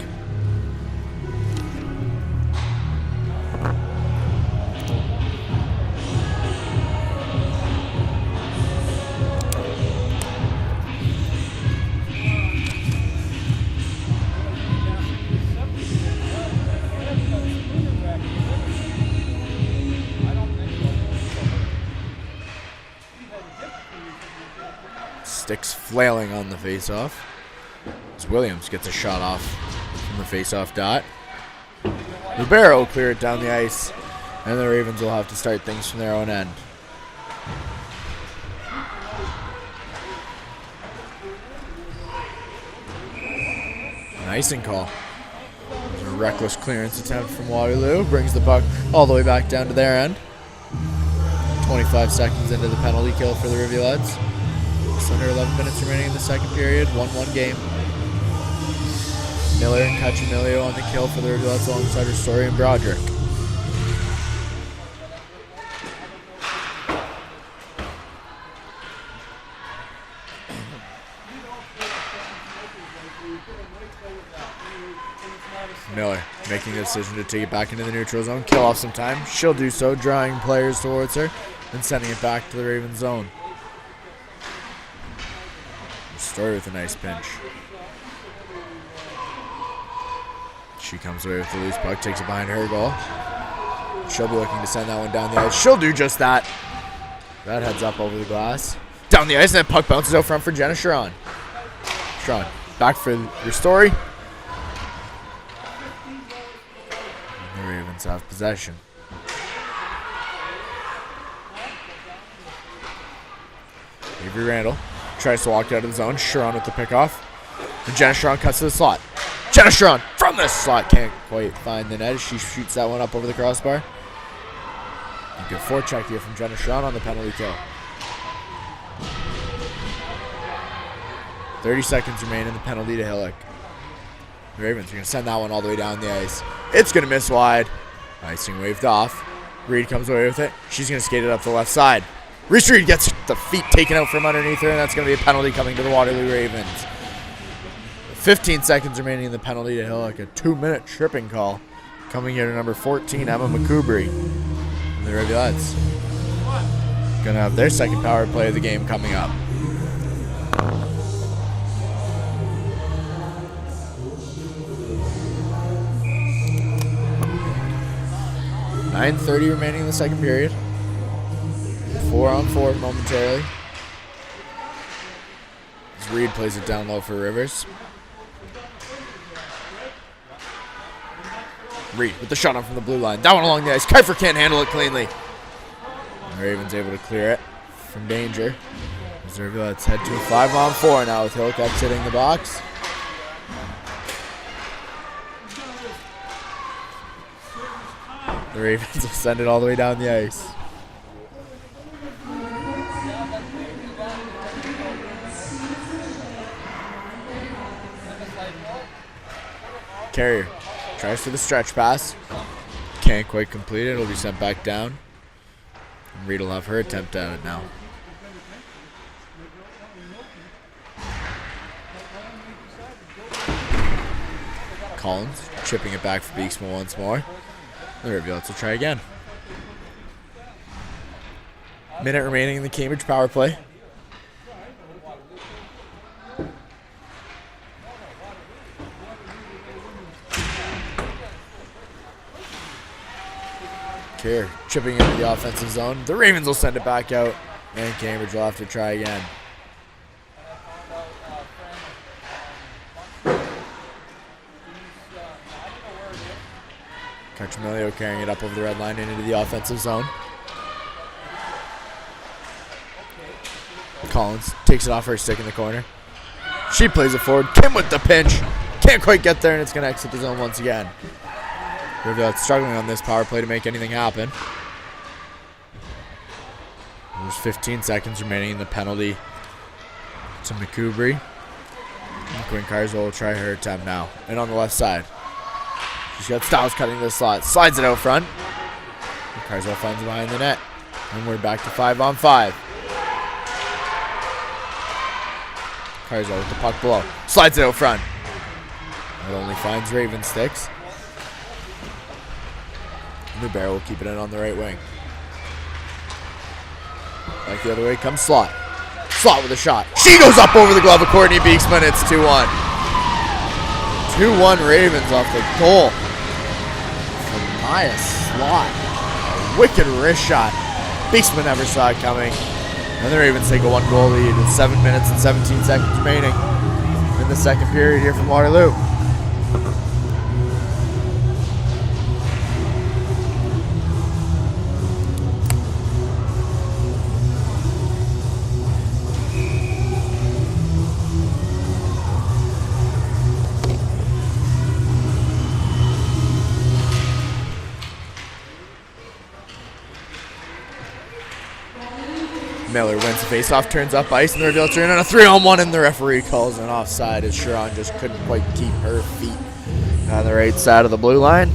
A: Sticks flailing on the face-off. As Williams gets a shot off from the face-off dot. Ribeiro will clear it down the ice, and the Ravens will have to start things from their own end. An icing call. There's a reckless clearance attempt from Waterloo. Brings the puck all the way back down to their end. 25 seconds into the penalty kill for the Rivulettes. Just under 11 minutes remaining in the second period. 1-1 game. Miller and Cacciamilio on the kill for the Rivulettes alongside Ristori and Broderick. Miller making the decision to take it back into the neutral zone, kill off some time. She'll do so, drawing players towards her and sending it back to the Raven zone. Story with a nice pinch. She comes away with the loose puck, takes it behind her goal. She'll be looking to send that one down the ice. She'll do just that. That heads up over the glass. Down the ice, and then puck bounces out front for Jenna Sharon. Sharon back for your story. And the Ravens have possession. Avery Randall tries to walk out of the zone. Sharon with the pickoff. And Jenna Sharon cuts to the slot. Jenna Sharon from the slot can't quite find the net as she shoots that one up over the crossbar. A good forecheck here from Jenna Sharon on the penalty kill. 30 seconds remain in the penalty to Hillock. The Ravens are going to send that one all the way down the ice. It's going to miss wide. Icing waved off. Reed comes away with it. She's going to skate it up the left side. Reese Reed gets the feet taken out from underneath her, and that's going to be a penalty coming to the Waterloo Ravens. 15 seconds remaining in the penalty to Hillock. A 2-minute tripping call coming here to number 14, Emma McCoubry. And the Rivulettes going to have their second power play of the game coming up. .9:30 remaining in the second period. 4-on-4 momentarily. As Reed plays it down low for Rivers. Reed with the shot on from the blue line. That one along the ice. Kiefer can't handle it cleanly. The Ravens able to clear it from danger. As the Rivulettes head to a 5-on-4 now with Hillock exiting the box. The Ravens will send it all the way down the ice. Carrier tries for the stretch pass. Can't quite complete it. It'll be sent back down. And Reed will have her attempt at it now. Collins chipping it back for Beeksma once more. The Rivulettes will try again. Minute remaining in the Cambridge power play. Here, chipping into the offensive zone. The Ravens will send it back out, and Cambridge will have to try again. Carchamilio carrying it up over the red line and into the offensive zone. Collins takes it off her stick in the corner. She plays it forward. Kim with the pinch. Can't quite get there, and it's going to exit the zone once again. Rivulettes struggling on this power play to make anything happen. There's 15 seconds remaining in the penalty to McCoubry. Quinn Carswell will try her attempt now. And on the left side. She's got Styles cutting the slot. Slides it out front. And Carswell finds it behind the net. And we're back to 5-on-5. Carswell with the puck below. Slides it out front. It only finds Raven sticks. Newberry will keep it in on the right wing. Like the other way comes Slot. Slot with a shot. She goes up over the glove of Courtney Beeksman. It's 2-1. 2-1 Ravens off the goal from Maya Slot. A wicked wrist shot. Beeksman never saw it coming. And the Ravens take a 1-goal lead with 7 minutes and 17 seconds remaining in the second period here from Waterloo. Miller wins the faceoff, turns up ice, and the Rivulettes are in on a 3-on-1, and the referee calls an offside as Sharon just couldn't quite keep her feet on the right side of the blue line.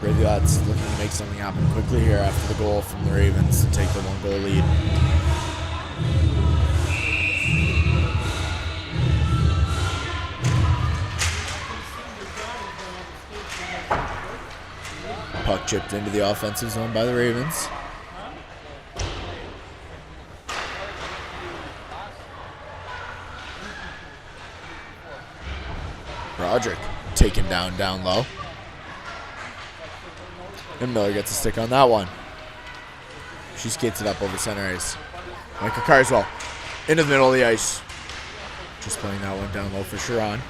A: Rivulettes looking to make something happen quickly here after the goal from the Ravens to take the 1-goal lead. Puck chipped into the offensive zone by the Ravens. Roderick taken down low. And Miller gets a stick on that one. She skates it up over center ice. Micah Carswell into the middle of the ice. Just playing that one down low for Sharon.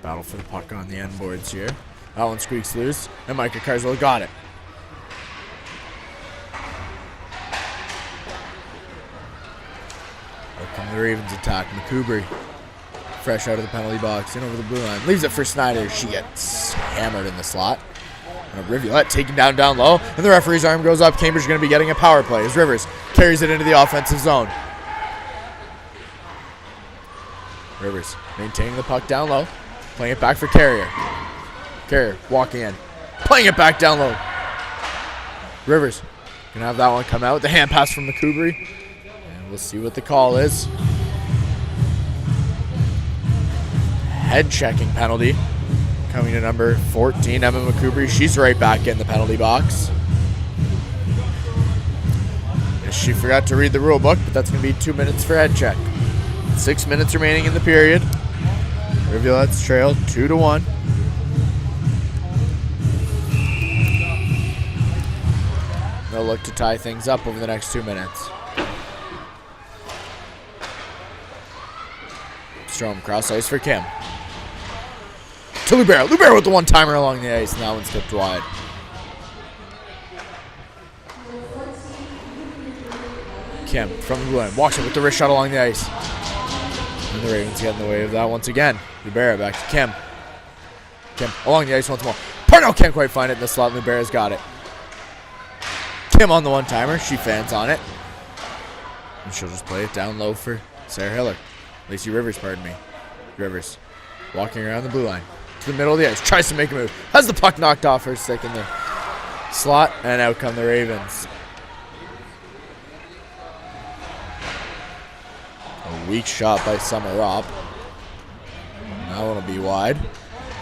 A: Battle for the puck on the end boards here. That one squeaks loose, and Micah Carswell got it. The Ravens attack. McCoubry, fresh out of the penalty box, in over the blue line. Leaves it for Snyder. She gets hammered in the slot. And a Rivulette taken down low. And the referee's arm goes up. Cambridge going to be getting a power play as Rivers carries it into the offensive zone. Rivers maintaining the puck down low. Playing it back for Carrier. Carrier walking in. Playing it back down low. Rivers gonna have that one come out. The hand pass from McCoubry. And we'll see what the call is. Head checking penalty. Coming to number 14, Emma McCoubry. She's right back in the penalty box. She forgot to read the rule book, but that's going to be 2 minutes for head check. 6 minutes remaining in the period. Rivulettes trail 2-1. They'll look to tie things up over the next 2 minutes. Strom cross ice for Kim. To Lubera. Lubera with the one-timer along the ice, and that one's tipped wide. Kim from the blue line. Walks it with the wrist shot along the ice. And the Ravens get in the way of that once again. Lubera back to Kim. Kim along the ice once more. Parnell can't quite find it in the slot. Lubera's got it. Kim on the one-timer. She fans on it. And she'll just play it down low for Sarah Hiller. Lacey Rivers, pardon me. Rivers walking around the blue line. To the middle of the ice. Tries to make a move. Has the puck knocked off her stick in the slot. And out come the Ravens. A weak shot by Summer Ropp. That one will be wide.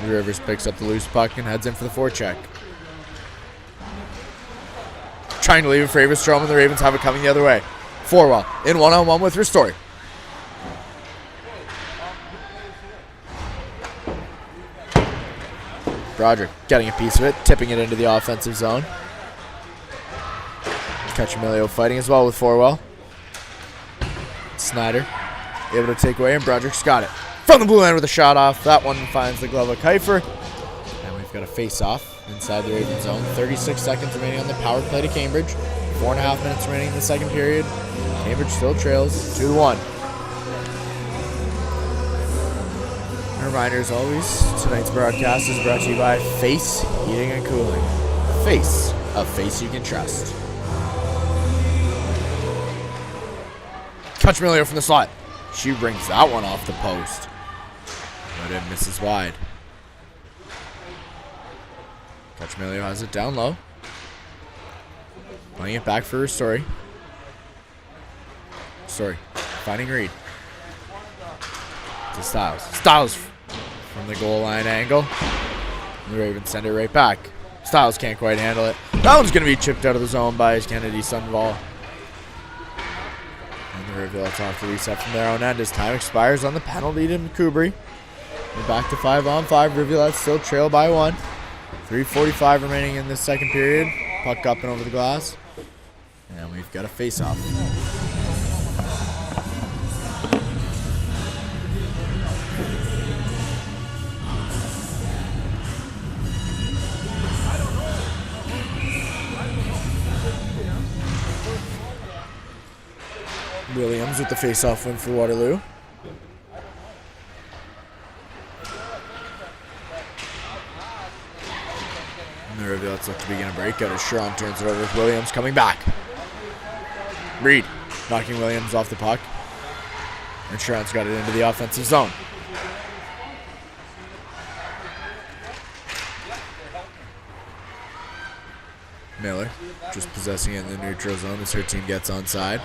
A: Rivers picks up the loose puck and heads in for the forecheck. Trying to leave it for Averstrom, and the Ravens have it coming the other way. Forwell in one-on-one with Ristori. Broderick getting a piece of it, tipping it into the offensive zone. Cacciamilio fighting as well with Forwell. Snyder able to take away, and Broderick's got it. From the blue line with a shot off. That one finds the glove of Kiefer. And we've got a face-off inside the Ravens zone. 36 seconds remaining on the power play to Cambridge. 4.5 minutes remaining in the second period. Cambridge still trails 2-1. A reminder as always, tonight's broadcast is brought to you by Face Heating and Cooling. Face, a face you can trust. Cacciamilio from the slot. She brings that one off the post. But it misses wide. Cacciamilio has it down low. Playing it back for Ristori. Ristori finding Reed. To Styles. Styles from the goal line angle. And the Ravens send it right back. Styles can't quite handle it. That one's going to be chipped out of the zone by Kennedy Sunval. And the Rivulettes off the reset from their own end as time expires on the penalty to McCoubry. We're back to 5-on-5. Rivulettes still trail by 1. 3:45 remaining in the second period. Puck up and over the glass. And we've got a face-off. Williams with the face-off win for Waterloo. And the Rivulettes look to begin a breakout as Sharon turns it over with Williams coming back. Reed knocking Williams off the puck. And Sharon's got it into the offensive zone. Miller just possessing it in the neutral zone as her team gets onside.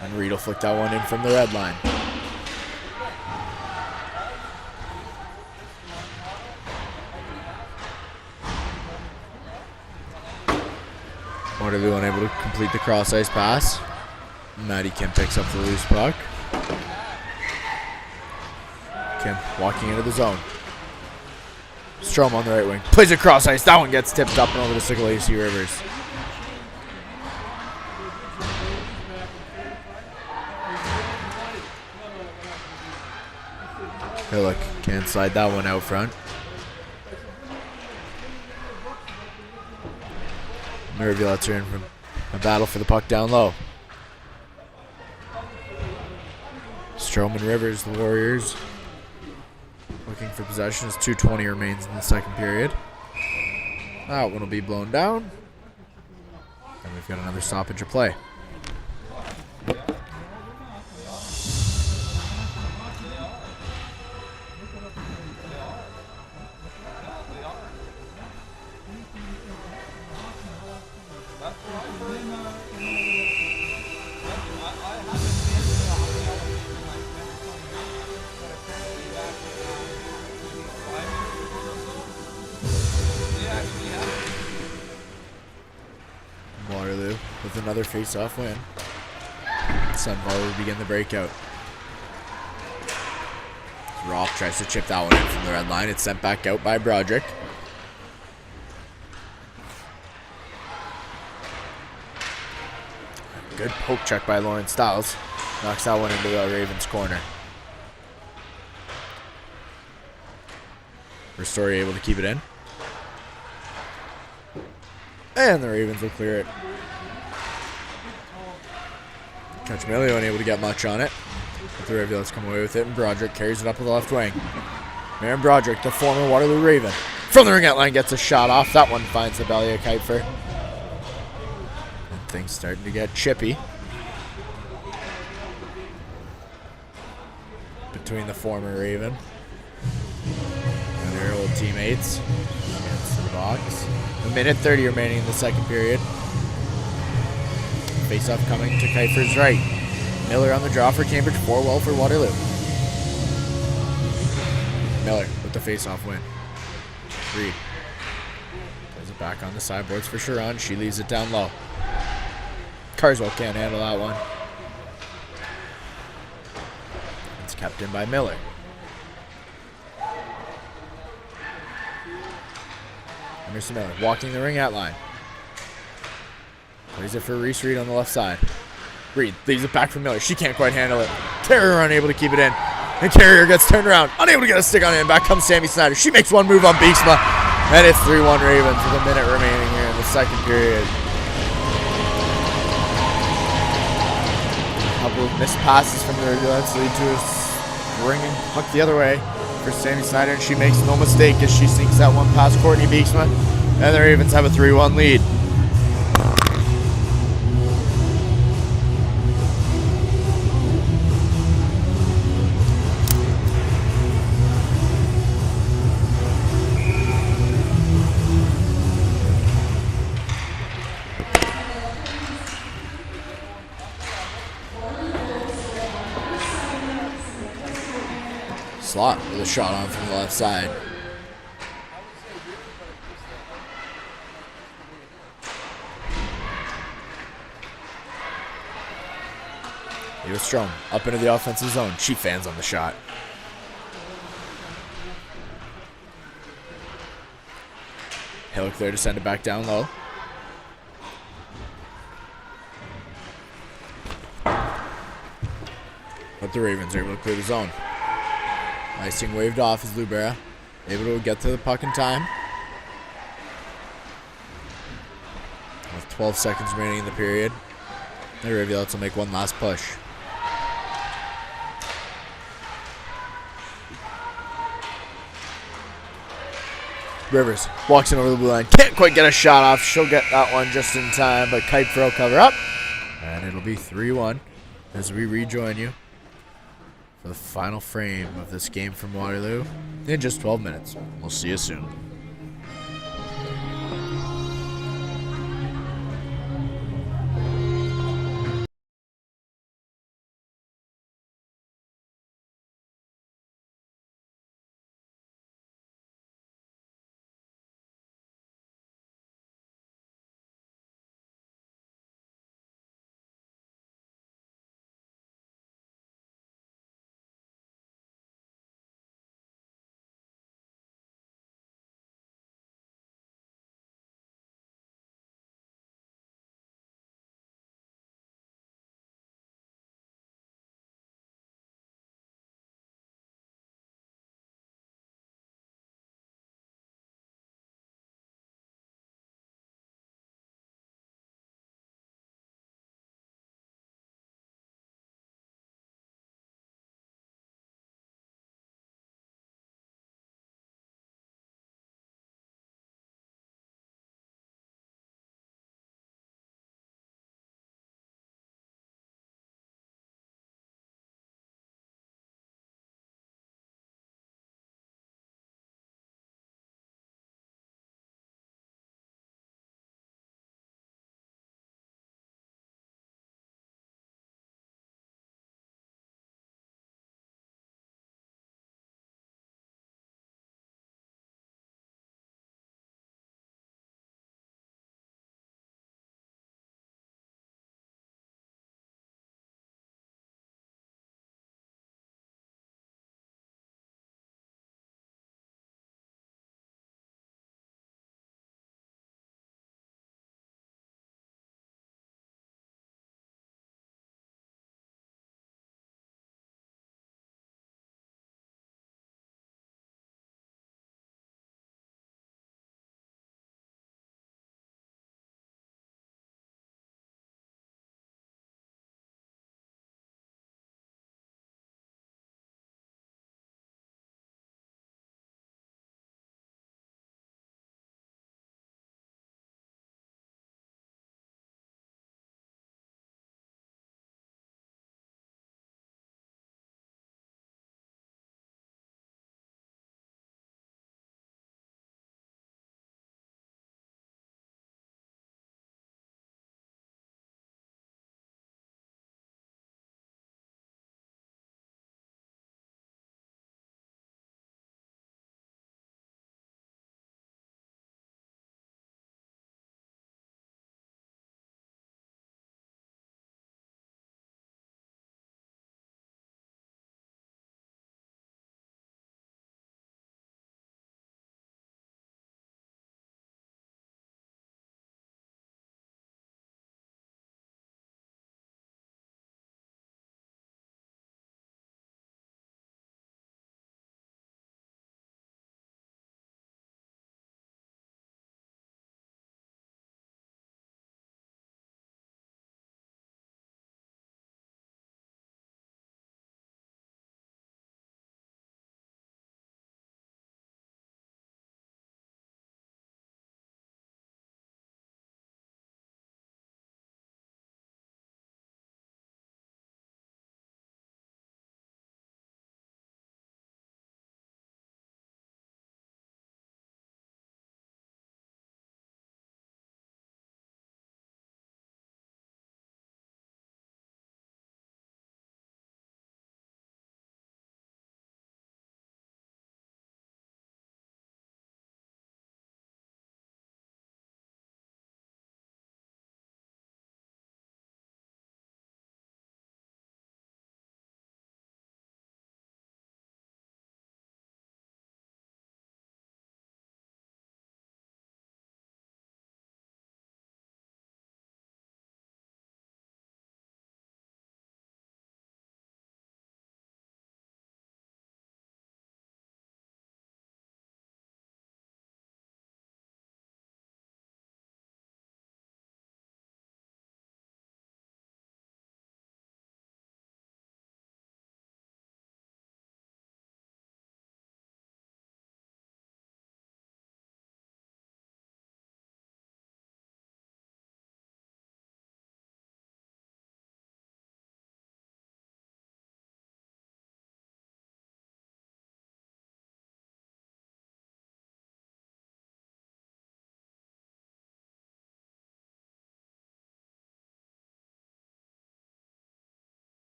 A: And Reed will flick that one in from the red line. Waterloo unable to complete the cross-ice pass. Maddie Kim picks up the loose puck. Kim walking into the zone. Strom on the right wing. Plays it cross-ice. That one gets tipped up and over to Lacey Rivers. Hillock can't slide that one out front. The Rivulettes are in from a battle for the puck down low. Strom and Rivers, the Warriors, looking for possession as 2:20 remains in the second period. That one will be blown down. And we've got another stoppage of play. Waterloo with another face-off win. Sunball will begin the breakout. Roth tries to chip that one in from the red line. It's sent back out by Broderick. Good poke check by Lauren Stiles. Knocks that one into the Ravens corner. Ristori able to keep it in. And the Ravens will clear it. Cacciamilio unable to get much on it. But the Rivulettes come away with it, and Broderick carries it up to the left wing. Maren Broderick, the former Waterloo Raven, from the ring-out line gets a shot off. That one finds the belly of Kuiper. And things starting to get chippy between the former Raven and their old teammates. Against the box. A minute 30 remaining in the second period. Face-off coming to Kuiper's right. Miller on the draw for Cambridge, 4-well for Waterloo. Miller with the face-off win. Reed plays it back on the sideboards for Sharon. She leaves it down low. Carswell can't handle that one. It's kept in by Miller. Emerson Miller walking the ring out line. Plays it for Reese Reed on the left side. Reed leaves it back for Miller. She can't quite handle it. Carrier unable to keep it in. And Carrier gets turned around. Unable to get a stick on it. And back comes Sammy Snyder. She makes one move on Beeksma. And it's 3-1 Ravens with a minute remaining here in the second period. A couple of missed passes from the Rivulettes lead to us bringing puck the other way for Sammy Snyder. And she makes no mistake as she sinks that one past Courtney Beeksma. And the Ravens have a 3-1 lead. Slot with a shot on from the left side. Eva Strom up into the offensive zone. She fans on the shot. Hillock there to send it back down low. But the Ravens are able to clear the zone. Icing waved off as Lubera able to get to the puck in time. With 12 seconds remaining in the period, the Rivulettes will make one last push. Rivers walks in over the blue line. Can't quite get a shot off. She'll get that one just in time, but Kuiper will cover up. And it'll be 3-1 as we rejoin you for the final frame of this game from Waterloo in just 12 minutes. We'll see you soon.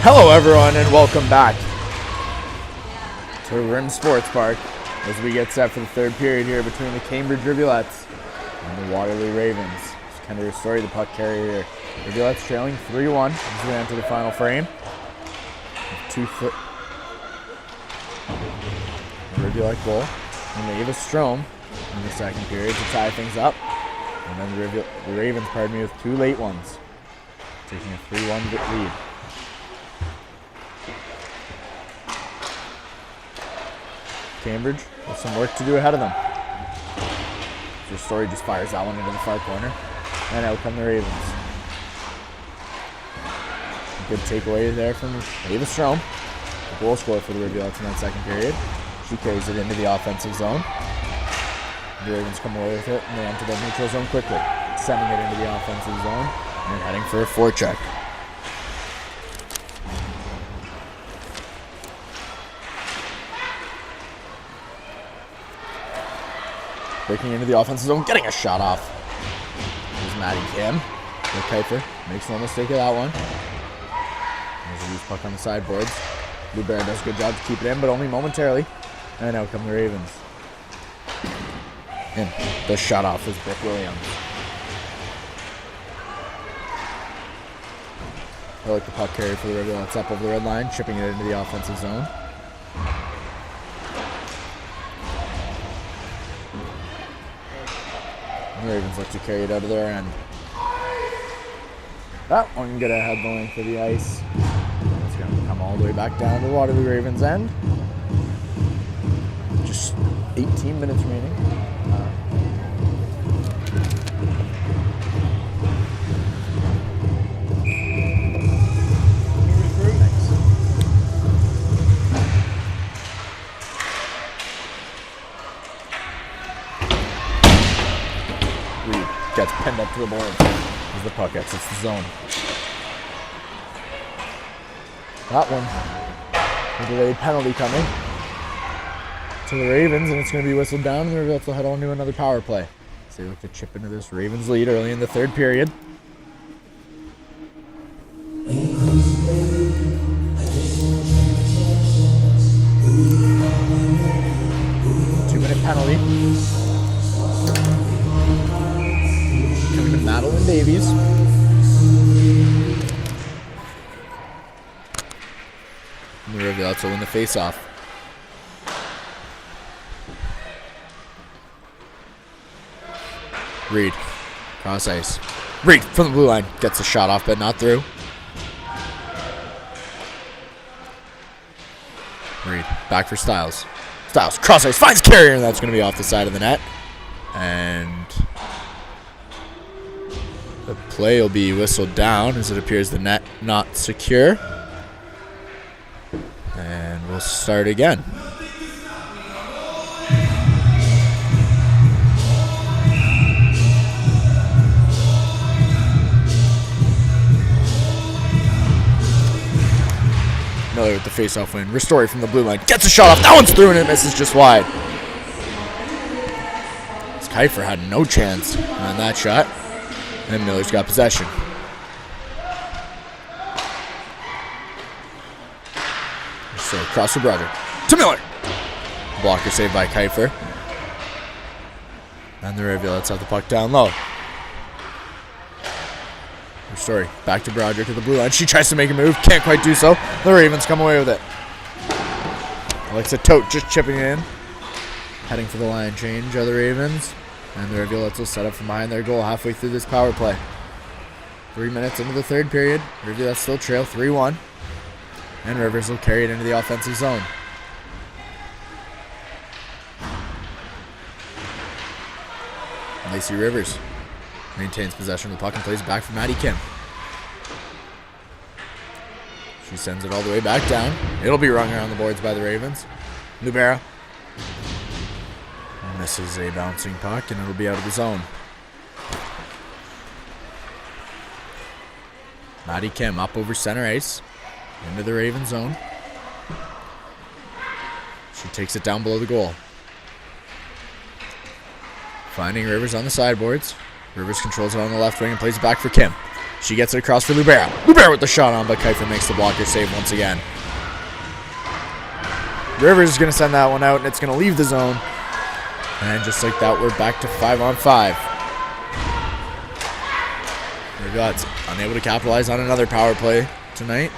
A: Hello everyone and welcome back to Rivs Sports Park as we get set for the third period here between the Cambridge Rivulettes and the Waterloo Ravens. Just kind of restore the puck carrier here. Rivulettes trailing 3-1 as we enter the final frame. 2 foot Rivulette goal from Ava Strom in the second period to tie things up. And then the Ravens, with 2 late ones, taking a 3-1 lead. Cambridge with some work to do ahead of them. So Story just fires that one into the far corner. And out come the Ravens. Good takeaway there from Ava Strom. The goal scorer for the Rivulettes in that second period. She carries it into the offensive zone. The Ravens come away with it and they enter the neutral zone quickly, sending it into the offensive zone and heading for a forecheck. Breaking into the offensive zone, getting a shot off. There's Maddie Kim. Kuiper makes no mistake of that one. There's a loose puck on the sideboards. Blue Bear does a good job to keep it in, but only momentarily. And out come the Ravens. And the shot off is Brooke Williams. I like the puck carry for the Rivulettes up over the red line, chipping it into the offensive zone. The Ravens look to carry it out of their end. That one can get ahead the length of the ice. It's going to come all the way back down to the Waterloo Ravens end. Just 18 minutes remaining. Gets pinned up to the board as the puck exits the zone. That one, a delayed penalty coming to the Ravens, and it's going to be whistled down, and the Rivulettes will head on to another power play. So they look to chip into this Ravens lead early in the third period. 2-minute penalty. Madeline Davies. And the Rivulettes will win the face-off. Reed, cross ice. Reed from the blue line gets a shot off, but not through. Reed back for Stiles. Stiles cross ice finds Carrier, and that's going to be off the side of the net. And the play will be whistled down as it appears the net not secure. And we'll start again. Miller with the face-off win. Ristori from the blue line gets a shot off. That one's through and it misses just wide. Kuiper had no chance on that shot. And Miller's got possession. So across to Brother. To Miller. Blocker saved by Kuiper. And the Rivulettes have the puck down low. Story back to Broderick to the blue line. She tries to make a move. Can't quite do so. The Ravens come away with it. Alexa Tote just chipping in. Heading for the line change of the Ravens. And the Rivulettes will set up from behind their goal halfway through this power play. 3 minutes into the third period. Rivulettes still trail 3-1. And Rivers will carry it into the offensive zone. Lacey Rivers maintains possession of the puck and plays back for Maddie Kim. She sends it all the way back down. It'll be rung around the boards by the Ravens. Lubera misses a bouncing puck, and it'll be out of the zone. Maddie Kim up over center ice into the Raven zone. She takes it down below the goal. Finding Rivers on the sideboards. Rivers controls it on the left wing and plays it back for Kim. She gets it across for Lubera. Lubera with the shot on, but Kiefer makes the blocker save once again. Rivers is going to send that one out, and it's going to leave the zone. And just like that, we're back to 5-on-5. Rivulettes unable to capitalize on another power play tonight.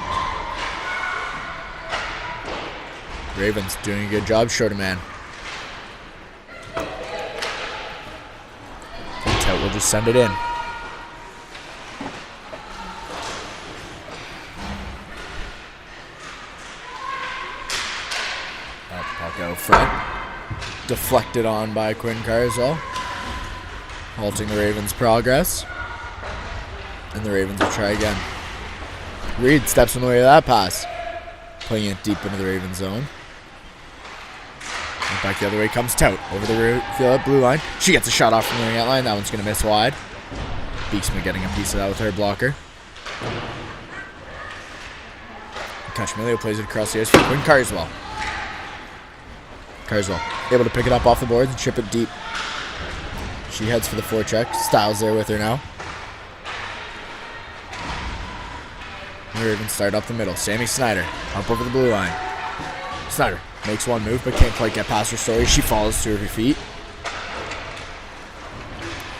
A: Ravens doing a good job, short of man. Tout will just send it in. Puck out front. Deflected on by Quinn Carswell, halting the Ravens' progress. And the Ravens will try again. Reed steps in the way of that pass, playing it deep into the Ravens' zone. And back the other way comes Tout over the Rivulet blue line. She gets a shot off from the wing line. That one's going to miss wide. Beeksman getting a piece of that with her blocker. Cachemilio plays it across the ice for Quinn Carswell. Carswell able to pick it up off the boards and chip it deep. She heads for the forecheck. Styles there with her now. The Ravens start up the middle. Sammy Snyder up over the blue line. Snyder makes one move but can't quite get past her story. She falls to her feet.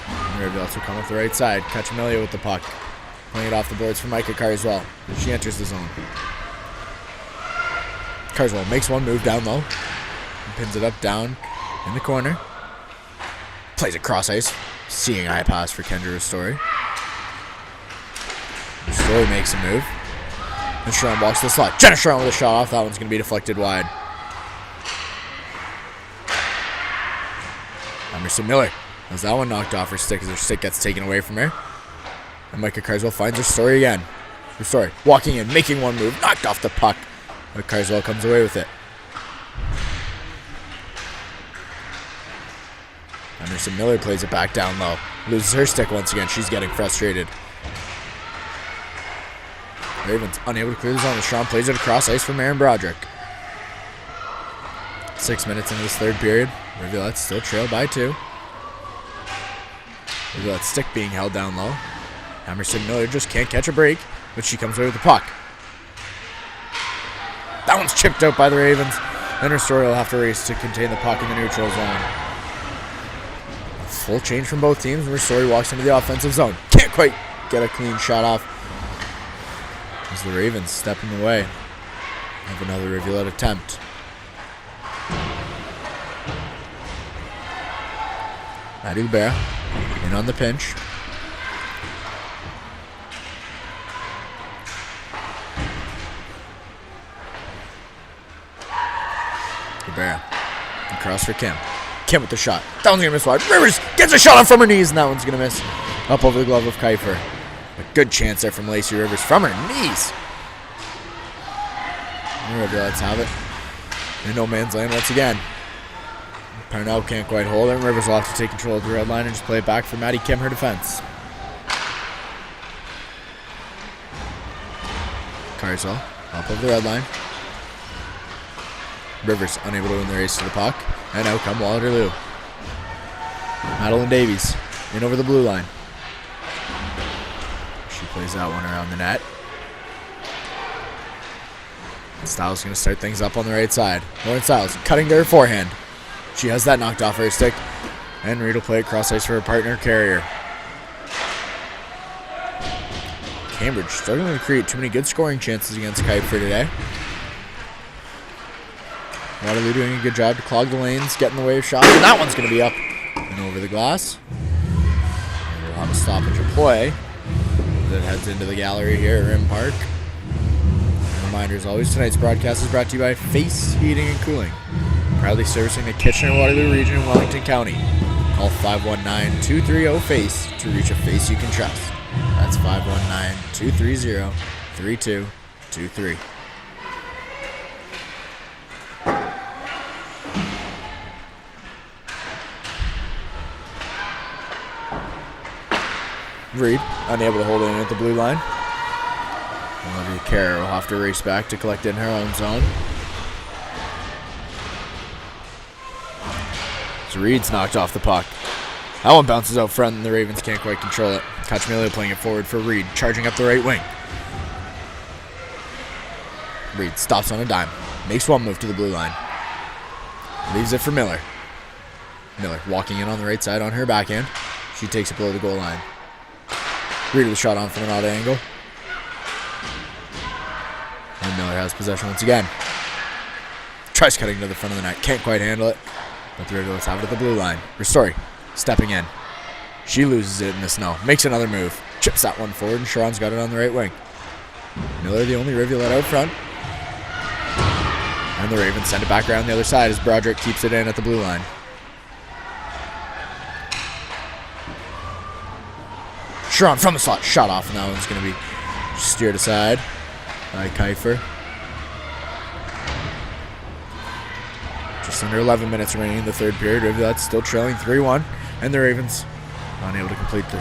A: And the Rivulettes will come up the right side. Cachemilio with the puck. Playing it off the boards for Micah Carswell. She enters the zone. Carswell makes one move down low. Pins it up down in the corner. Plays it cross ice. Seeing eye pass for Kendra Ristori. Ristori makes a move. And Sharon walks to the slot. Jenna Sharon with a shot off. That one's going to be deflected wide. Emerson Miller has that one knocked off her stick as her stick gets taken away from her. And Micah Carswell finds Ristori again. Ristori walking in, making one move. Knocked off the puck. But Carswell comes away with it. Emerson Miller plays it back down low. Loses her stick once again. She's getting frustrated. Ravens unable to clear the zone. Sean plays it across ice from Aaron Broderick. 6 minutes into this third period. Rivulettes still trail by 2. Rivulet's stick being held down low. Emerson Miller just can't catch a break, but she comes away with the puck. That one's chipped out by the Ravens. And her story will have to race to contain the puck in the neutral zone. Full change from both teams. Ristori walks into the offensive zone. Can't quite get a clean shot off. As the Ravens step in the way of another Rivulet attempt. Maddie Lubera in on the pinch. Lubera across for Kim. Kim with the shot. That one's going to miss wide. Rivers gets a shot on from her knees, and that one's going to miss up over the glove of Kiefer. A good chance there from Lacey Rivers from her knees. Let's have it. In no man's land once again. Parnell can't quite hold it, and Rivers will have to take control of the red line and just play it back for Maddie Kim, her defense. Carswell up over the red line. Rivers unable to win the race to the puck. And out come Waterloo. Madeline Davies in over the blue line. She plays that one around the net. Styles going to start things up on the right side. Lauren Styles cutting to her forehand. She has that knocked off her stick. And Reed will play it cross ice for her partner, Carrier. Cambridge struggling to create too many good scoring chances against Kiefer today. Waterloo doing a good job to clog the lanes, get in the way of shots, and that one's going to be up and over the glass. And we'll have a stoppage of play that heads into the gallery here at Rim Park. And reminder as always, tonight's broadcast is brought to you by Face Heating and Cooling, proudly servicing the Kitchener-Waterloo region in Wellington County. Call 519-230-FACE to reach a face you can trust. That's 519-230-3223. Reed, unable to hold it in at the blue line. Olivia Kerr will have to race back to collect it in her own zone. So Reed's knocked off the puck. That one bounces out front, and the Ravens can't quite control it. Cacciamilio playing it forward for Reed, charging up the right wing. Reed stops on a dime, makes one move to the blue line. Leaves it for Miller. Miller walking in on the right side on her backhand. She takes it below the goal line. Reed with a shot on from an odd angle. And Miller has possession once again. Tries cutting to the front of the net. Can't quite handle it. But the Rivulettes have it at the blue line. Ristori stepping in. She loses it in the snow. Makes another move. Chips that one forward, and Sharon's got it on the right wing. Miller, the only Rivulette out front. And the Ravens send it back around the other side as Broderick keeps it in at the blue line. Sharon from the slot. Shot off, and that one's going to be steered aside by Kiefer. Just under 11 minutes remaining in the third period. Rivulette's still trailing 3-1. And the Ravens unable to complete the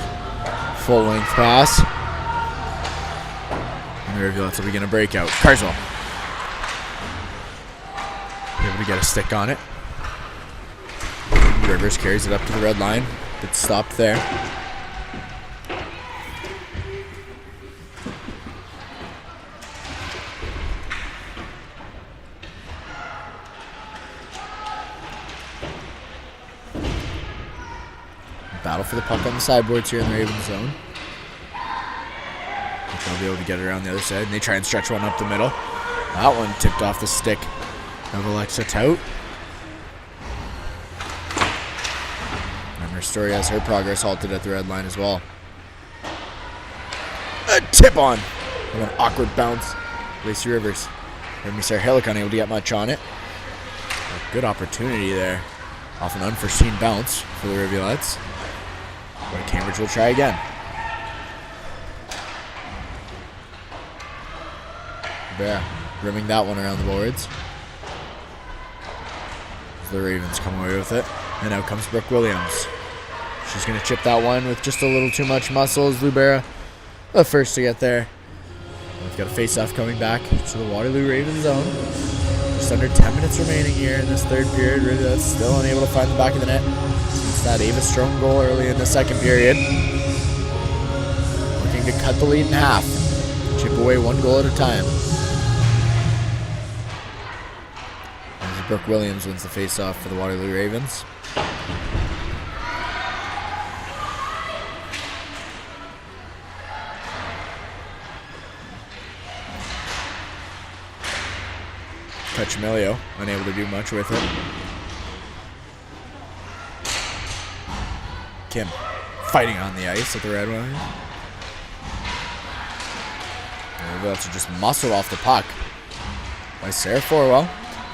A: full-length pass. And the Rivulettes will begin a breakout. Carswell able to get a stick on it. Rivers carries it up to the red line. It's stopped there. Battle for the puck on the sideboards here in the Ravens zone. They'll be able to get it around the other side, and they try and stretch one up the middle. That one tipped off the stick of Alexa Tout. And her story has her progress halted at the red line as well. A tip on with an awkward bounce. Lacey Rivers. Sarah Hillick unable to get much on it. A good opportunity there off an unforeseen bounce for the Rivulettes. But Cambridge will try again. Yeah, rimming that one around the boards. The Ravens come away with it. And out comes Brooke Williams. She's going to chip that one with just a little too much muscle as Lubera, the first to get there. We've got a face-off coming back to the Waterloo Ravens zone. Just under 10 minutes remaining here in this third period. Rivulette's still unable to find the back of the net. It's that Ava Strome goal early in the second period. Looking to cut the lead in half. Chip away one goal at a time. As Brooke Williams wins the face-off for the Waterloo Ravens. Cacciamilio unable to do much with it. Kim fighting on the ice at the red line. They're about to just muscle off the puck by Sarah Forwell.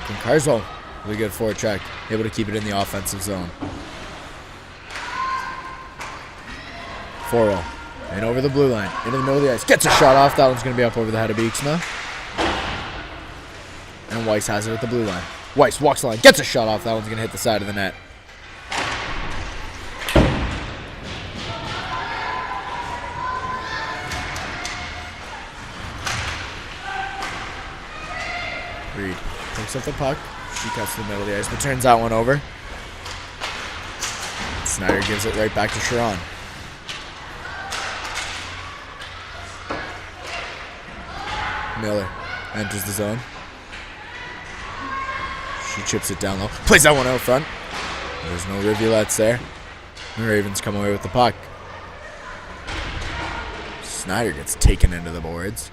A: From Carswell, really good forward check, able to keep it in the offensive zone. Forwell and over the blue line, into the middle of the ice, gets a shot off. That one's going to be up over the head of Beeksma. And Weiss has it at the blue line. Weiss walks the line, gets a shot off. That one's going to hit the side of the net. Reed picks up the puck. She cuts to the middle of the ice, but turns that one over. Snyder gives it right back to Sharon. Miller enters the zone. She chips it down low. Plays that one out front. There's no Rivulettes there. The Ravens come away with the puck. Snyder gets taken into the boards.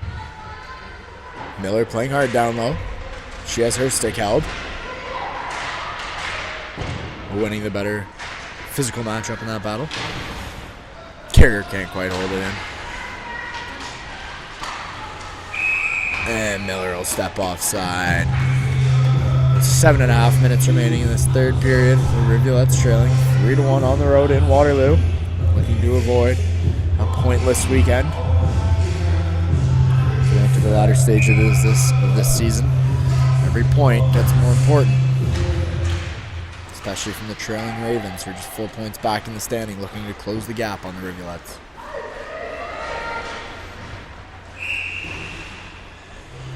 A: Miller playing hard down low. She has her stick held. Winning the better physical matchup in that battle. Carrier can't quite hold it in. And Miller will step offside. 7.5 minutes remaining in this third period. The Rivulettes trailing 3-1 on the road in Waterloo. Looking to avoid a pointless weekend. Going to the latter stage of this season. Every point gets more important. Especially from the trailing Ravens, who are just 4 points back in the standing, looking to close the gap on the Rivulettes.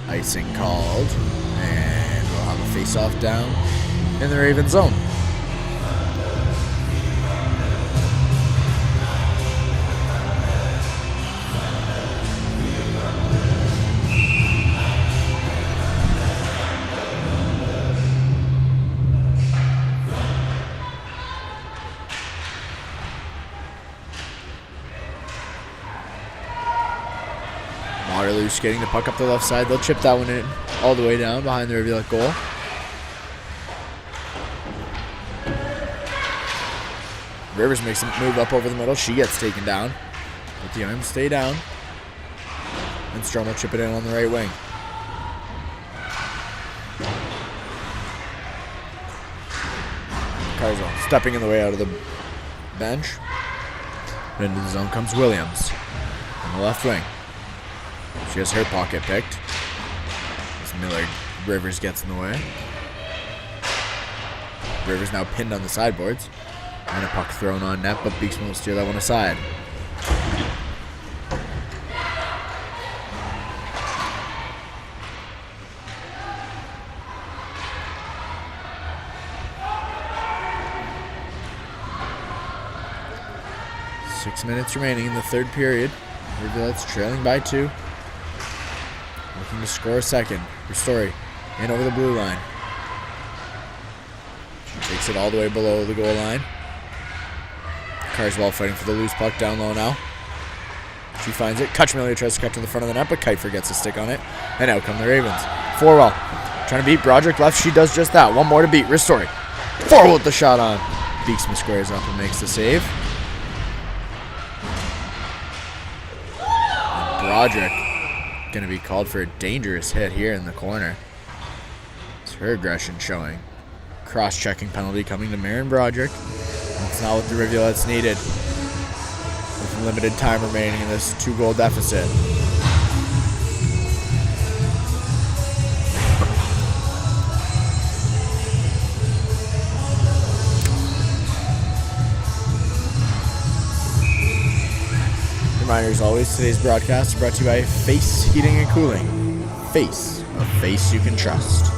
A: Icing called. And we'll have a face-off down in the Ravens zone. Waterloo's getting the puck up the left side. They'll chip that one in all the way down behind the Rivulet goal. Rivers makes a move up over the middle. She gets taken down. But the arms stay down. And Strom will chip it in on the right wing. Carswell stepping in the way out of the bench. And into the zone comes Williams on the left wing. She has her pocket picked. As Miller Rivers gets in the way. Rivers now pinned on the sideboards. And a puck thrown on net, but Beeksman will steer that one aside. Six minutes remaining in the third period. Rivulettes trailing by 2. Looking to score a second. Ristori in over the blue line. She takes it all the way below the goal line. Carswell fighting for the loose puck down low now. She finds it. Kutchmiller tries to cut to the front of the net, but Kite gets a stick on it. And out come the Ravens. Forwell trying to beat Broderick left. She does just that. One more to beat. Ristori. Forwell with the shot on. Beeksman squares up and makes the save. Broderick going to be called for a dangerous hit here in the corner. It's her aggression showing. Cross-checking penalty coming to Marin Broderick. That's not what the Rivulettes needed with limited time remaining in this 2-goal deficit. Reminder as always, today's broadcast is brought to you by Face Heating and Cooling. Face, a face you can trust.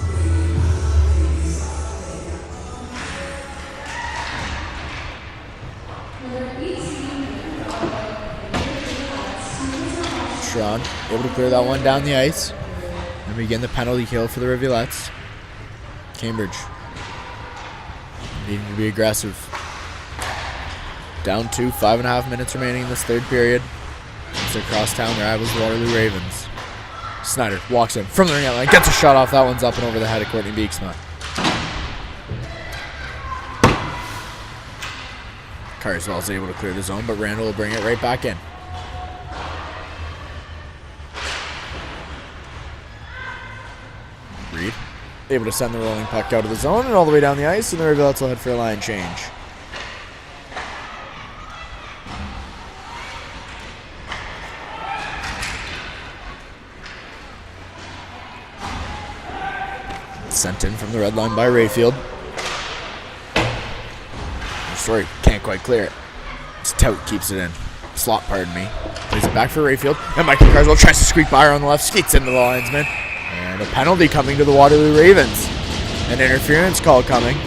A: Sean able to clear that one down the ice and begin the penalty kill for the Rivulettes. Cambridge needing to be aggressive. Down 2, 5.5 minutes remaining in this third period. It's across town rivals Waterloo Ravens. Snyder walks in from the ring out line, gets a shot off. That one's up and over the head of Courtney Beeksma. Carswell's able to clear the zone, but Randall will bring it right back in. Reed able to send the rolling puck out of the zone and all the way down the ice, and the Rivulettes will head for a line change. Sent in from the red line by Rayfield. Story can't quite clear it. Stout keeps it in. Slot, pardon me. Plays it back for Rayfield. And Michael Carswell tries to squeak by her on the left. Skates into the linesman. And a penalty coming to the Waterloo Ravens. An interference call coming.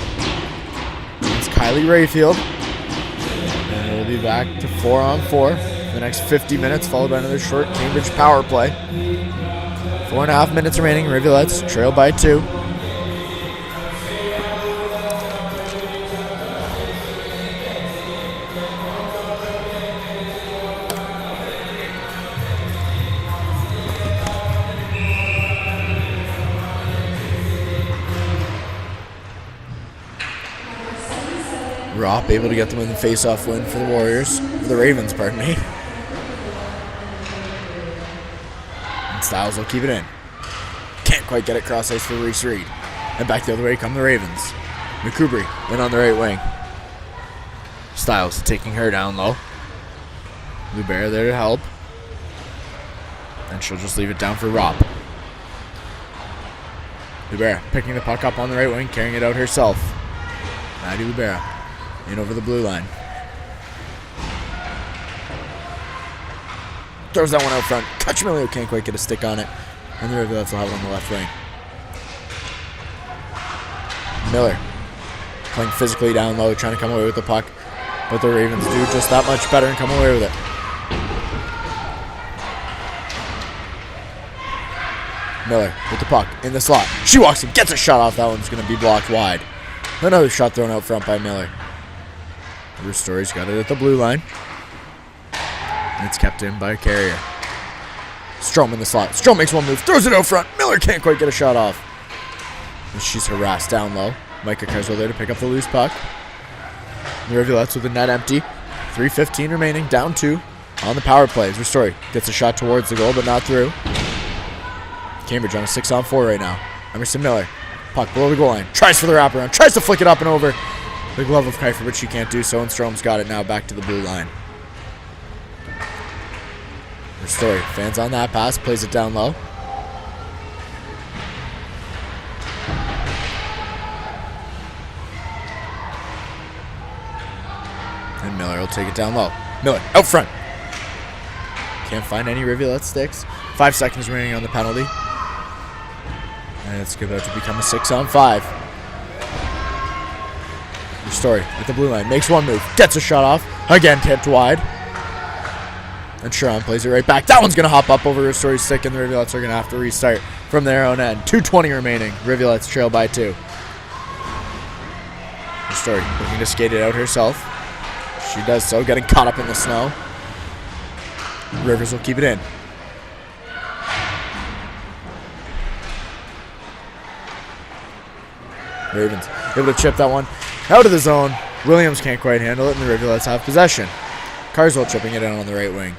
A: It's Kylie Rayfield. And we'll be back to 4-on-4 for the next 50 minutes, followed by another short Cambridge power play. 4.5 minutes remaining. Rivulettes trail by 2. Ropp able to get them in the face-off win for the Warriors. For the Ravens, pardon me. And Styles will keep it in. Can't quite get it cross ice for Reese Reed. And back the other way come the Ravens. McCoubry in on the right wing. Styles taking her down low. Lubera there to help. And she'll just leave it down for Ropp. Lubera picking the puck up on the right wing, carrying it out herself. Maddie Lubera in over the blue line. Throws that one out front. Kutchmiller can't quite get a stick on it. And the Rivulettes will have it on the left wing. Miller playing physically down low, trying to come away with the puck. But the Ravens do just that much better and come away with it. Miller with the puck in the slot. She walks in, gets a shot off. That one's going to be blocked wide. Another shot thrown out front by Miller. Ristori's got it at the blue line. And it's kept in by Carrier. Strom in the slot. Strom makes one move. Throws it out front. Miller can't quite get a shot off. And she's harassed down low. Micah Carswell there to pick up the loose puck. The Rivulettes with the net empty. 3:15 remaining. Down 2 on the power play. Ristori gets a shot towards the goal, but not through. Cambridge on a 6-on-4 right now. Emerson Miller. Puck below the goal line. Tries for the wraparound. Tries to flick it up and over the glove of Kiefer, but she can't do so, and Strom's got it now back to the blue line. Ristori fans on that pass. Plays it down low. And Miller will take it down low. Miller out front. Can't find any Rivulet sticks. 5 seconds remaining on the penalty. And it's about to become a 6-on-5. Ristori at the blue line. Makes one move. Gets a shot off. Again tipped wide. And Sharon plays it right back. That one's going to hop up over Ristori's stick, and the Rivulettes are going to have to restart from their own end. 2:20 remaining. Rivulettes trail by 2. Ristori looking to skate it out herself. She does so, getting caught up in the snow. Rivers will keep it in. Ravens able to chip that one out of the zone. Williams can't quite handle it, and the Rivulettes have possession. Carswell chipping it in on the right wing.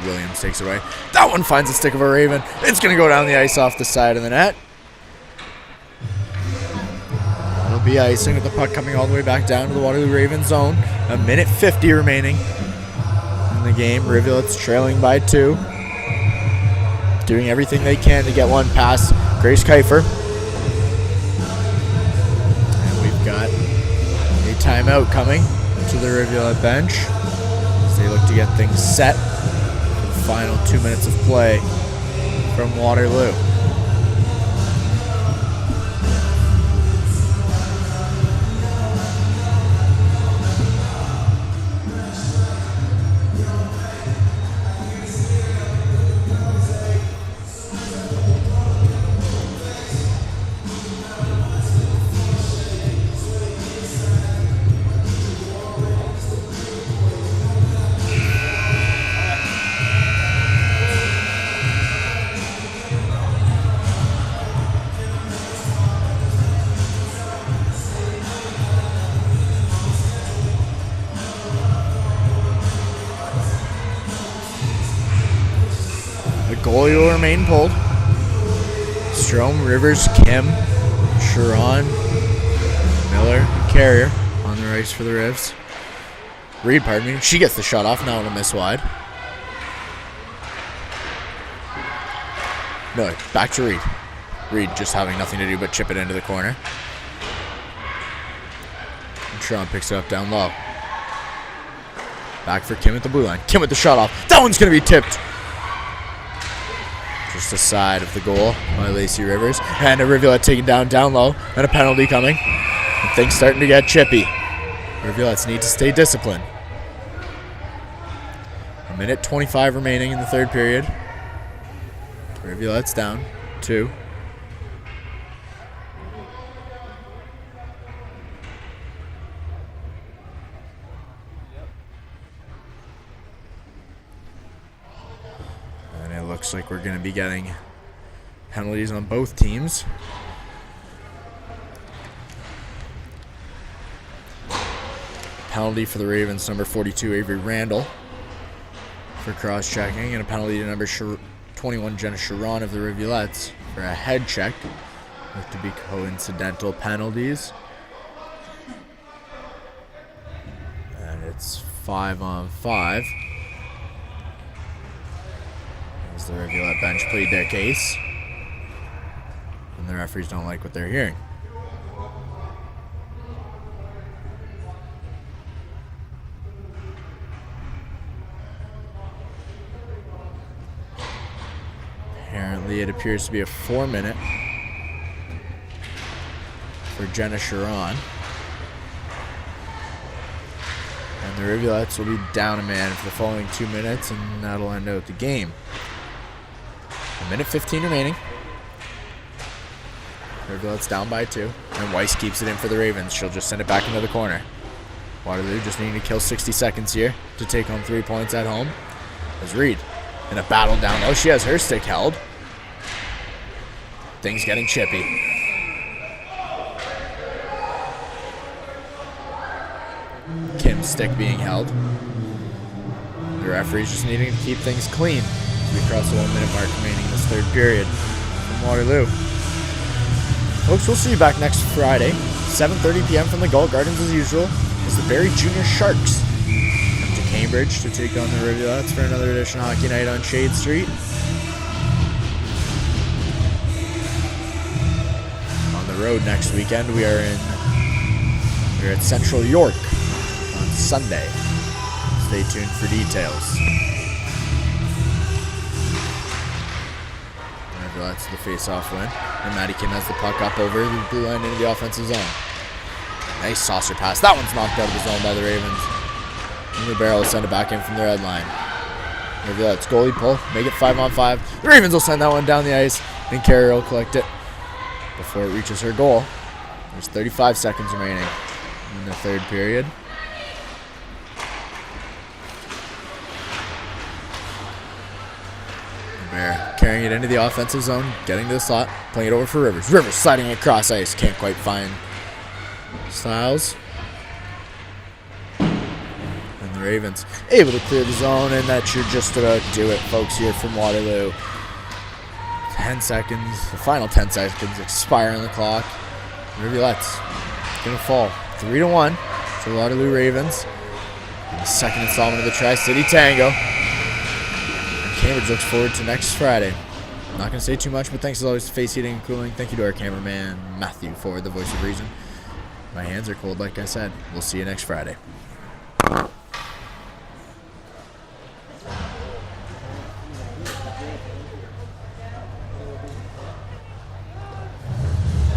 A: Williams takes it away. That one finds the stick of a Raven. It's going to go down the ice off the side of the net. That'll be icing with the puck coming all the way back down to the Waterloo Ravens zone. 1:50 remaining in the game. Rivulettes trailing by 2. Doing everything they can to get one past Grace Kiefer. Got a timeout coming to the Rivulet bench as they look to get things set for the final 2 minutes of play from Waterloo. Goalie will remain pulled. Strom, Rivers, Kim, Sharon, Miller, and Carrier on the ice for the Rivs. Reed, pardon me. She gets the shot off. Now it'll miss wide. Miller, back to Reed. Reed just having nothing to do but chip it into the corner. And Sharon picks it up down low. Back for Kim at the blue line. Kim with the shot off. That one's going to be tipped. Just the side of the goal by Lacey Rivers. And a Rivulet taken down low. And a penalty coming. And things starting to get chippy. Rivulettes need to stay disciplined. 1:25 remaining in the third period. Rivulettes down 2. Looks like we're going to be getting penalties on both teams. Penalty for the Ravens, number 42, Avery Randall, for cross-checking, and a penalty to number 21, Jenna Sharon of the Rivulettes for a head check. Look to be coincidental penalties. And it's 5-on-5. As the Rivulet bench plead their case. And the referees don't like what they're hearing. Apparently it appears to be a 4-minute for Jenna Sharon. And the Rivulettes will be down a man for the following 2 minutes, and that'll end out the game. 1:15 remaining. Rivulet's down by 2. And Weiss keeps it in for the Ravens. She'll just send it back into the corner. Waterloo just needing to kill 60 seconds here to take home 3 points at home. As Reed In a battle down low. She has her stick held. Things getting chippy. Kim's stick being held. The referee's just needing to keep things clean as we cross the 1 minute mark remaining in this third period from Waterloo. Folks, we'll see you back next Friday, 7:30 p.m. from the Galt Gardens as usual, as the Barrie Junior Sharks come to Cambridge to take on the Rivulettes for another edition of Hockey Night on Shade Street. On the road next weekend, we're at Central York on Sunday. Stay tuned for details. That's the face-off win. And Maddie Kim has the puck up over the blue line into the offensive zone. Nice saucer pass. That one's knocked out of the zone by the Ravens. And the barrel will send it back in from the red line. Rivulettes goalie pull. Make it 5-on-5. The Ravens will send that one down the ice. And Carrier will collect it before it reaches her goal. There's 35 seconds remaining in the third period. Bear carrying it into the offensive zone, getting to the slot, playing it over for Rivers. Rivers sliding it across ice, can't quite find Styles. And the Ravens able to clear the zone, and that should just about do it, folks, here from Waterloo. 10 seconds, the final 10 seconds expire on the clock. Rivulettes gonna fall 3-1 to the Waterloo Ravens in the second installment of the Tri-City Tango. Cambridge looks forward to next Friday. Not going to say too much, but thanks as always to Face Heating and Cooling. Thank you to our cameraman, Matthew, for the voice of reason. My hands are cold, like I said. We'll see you next Friday.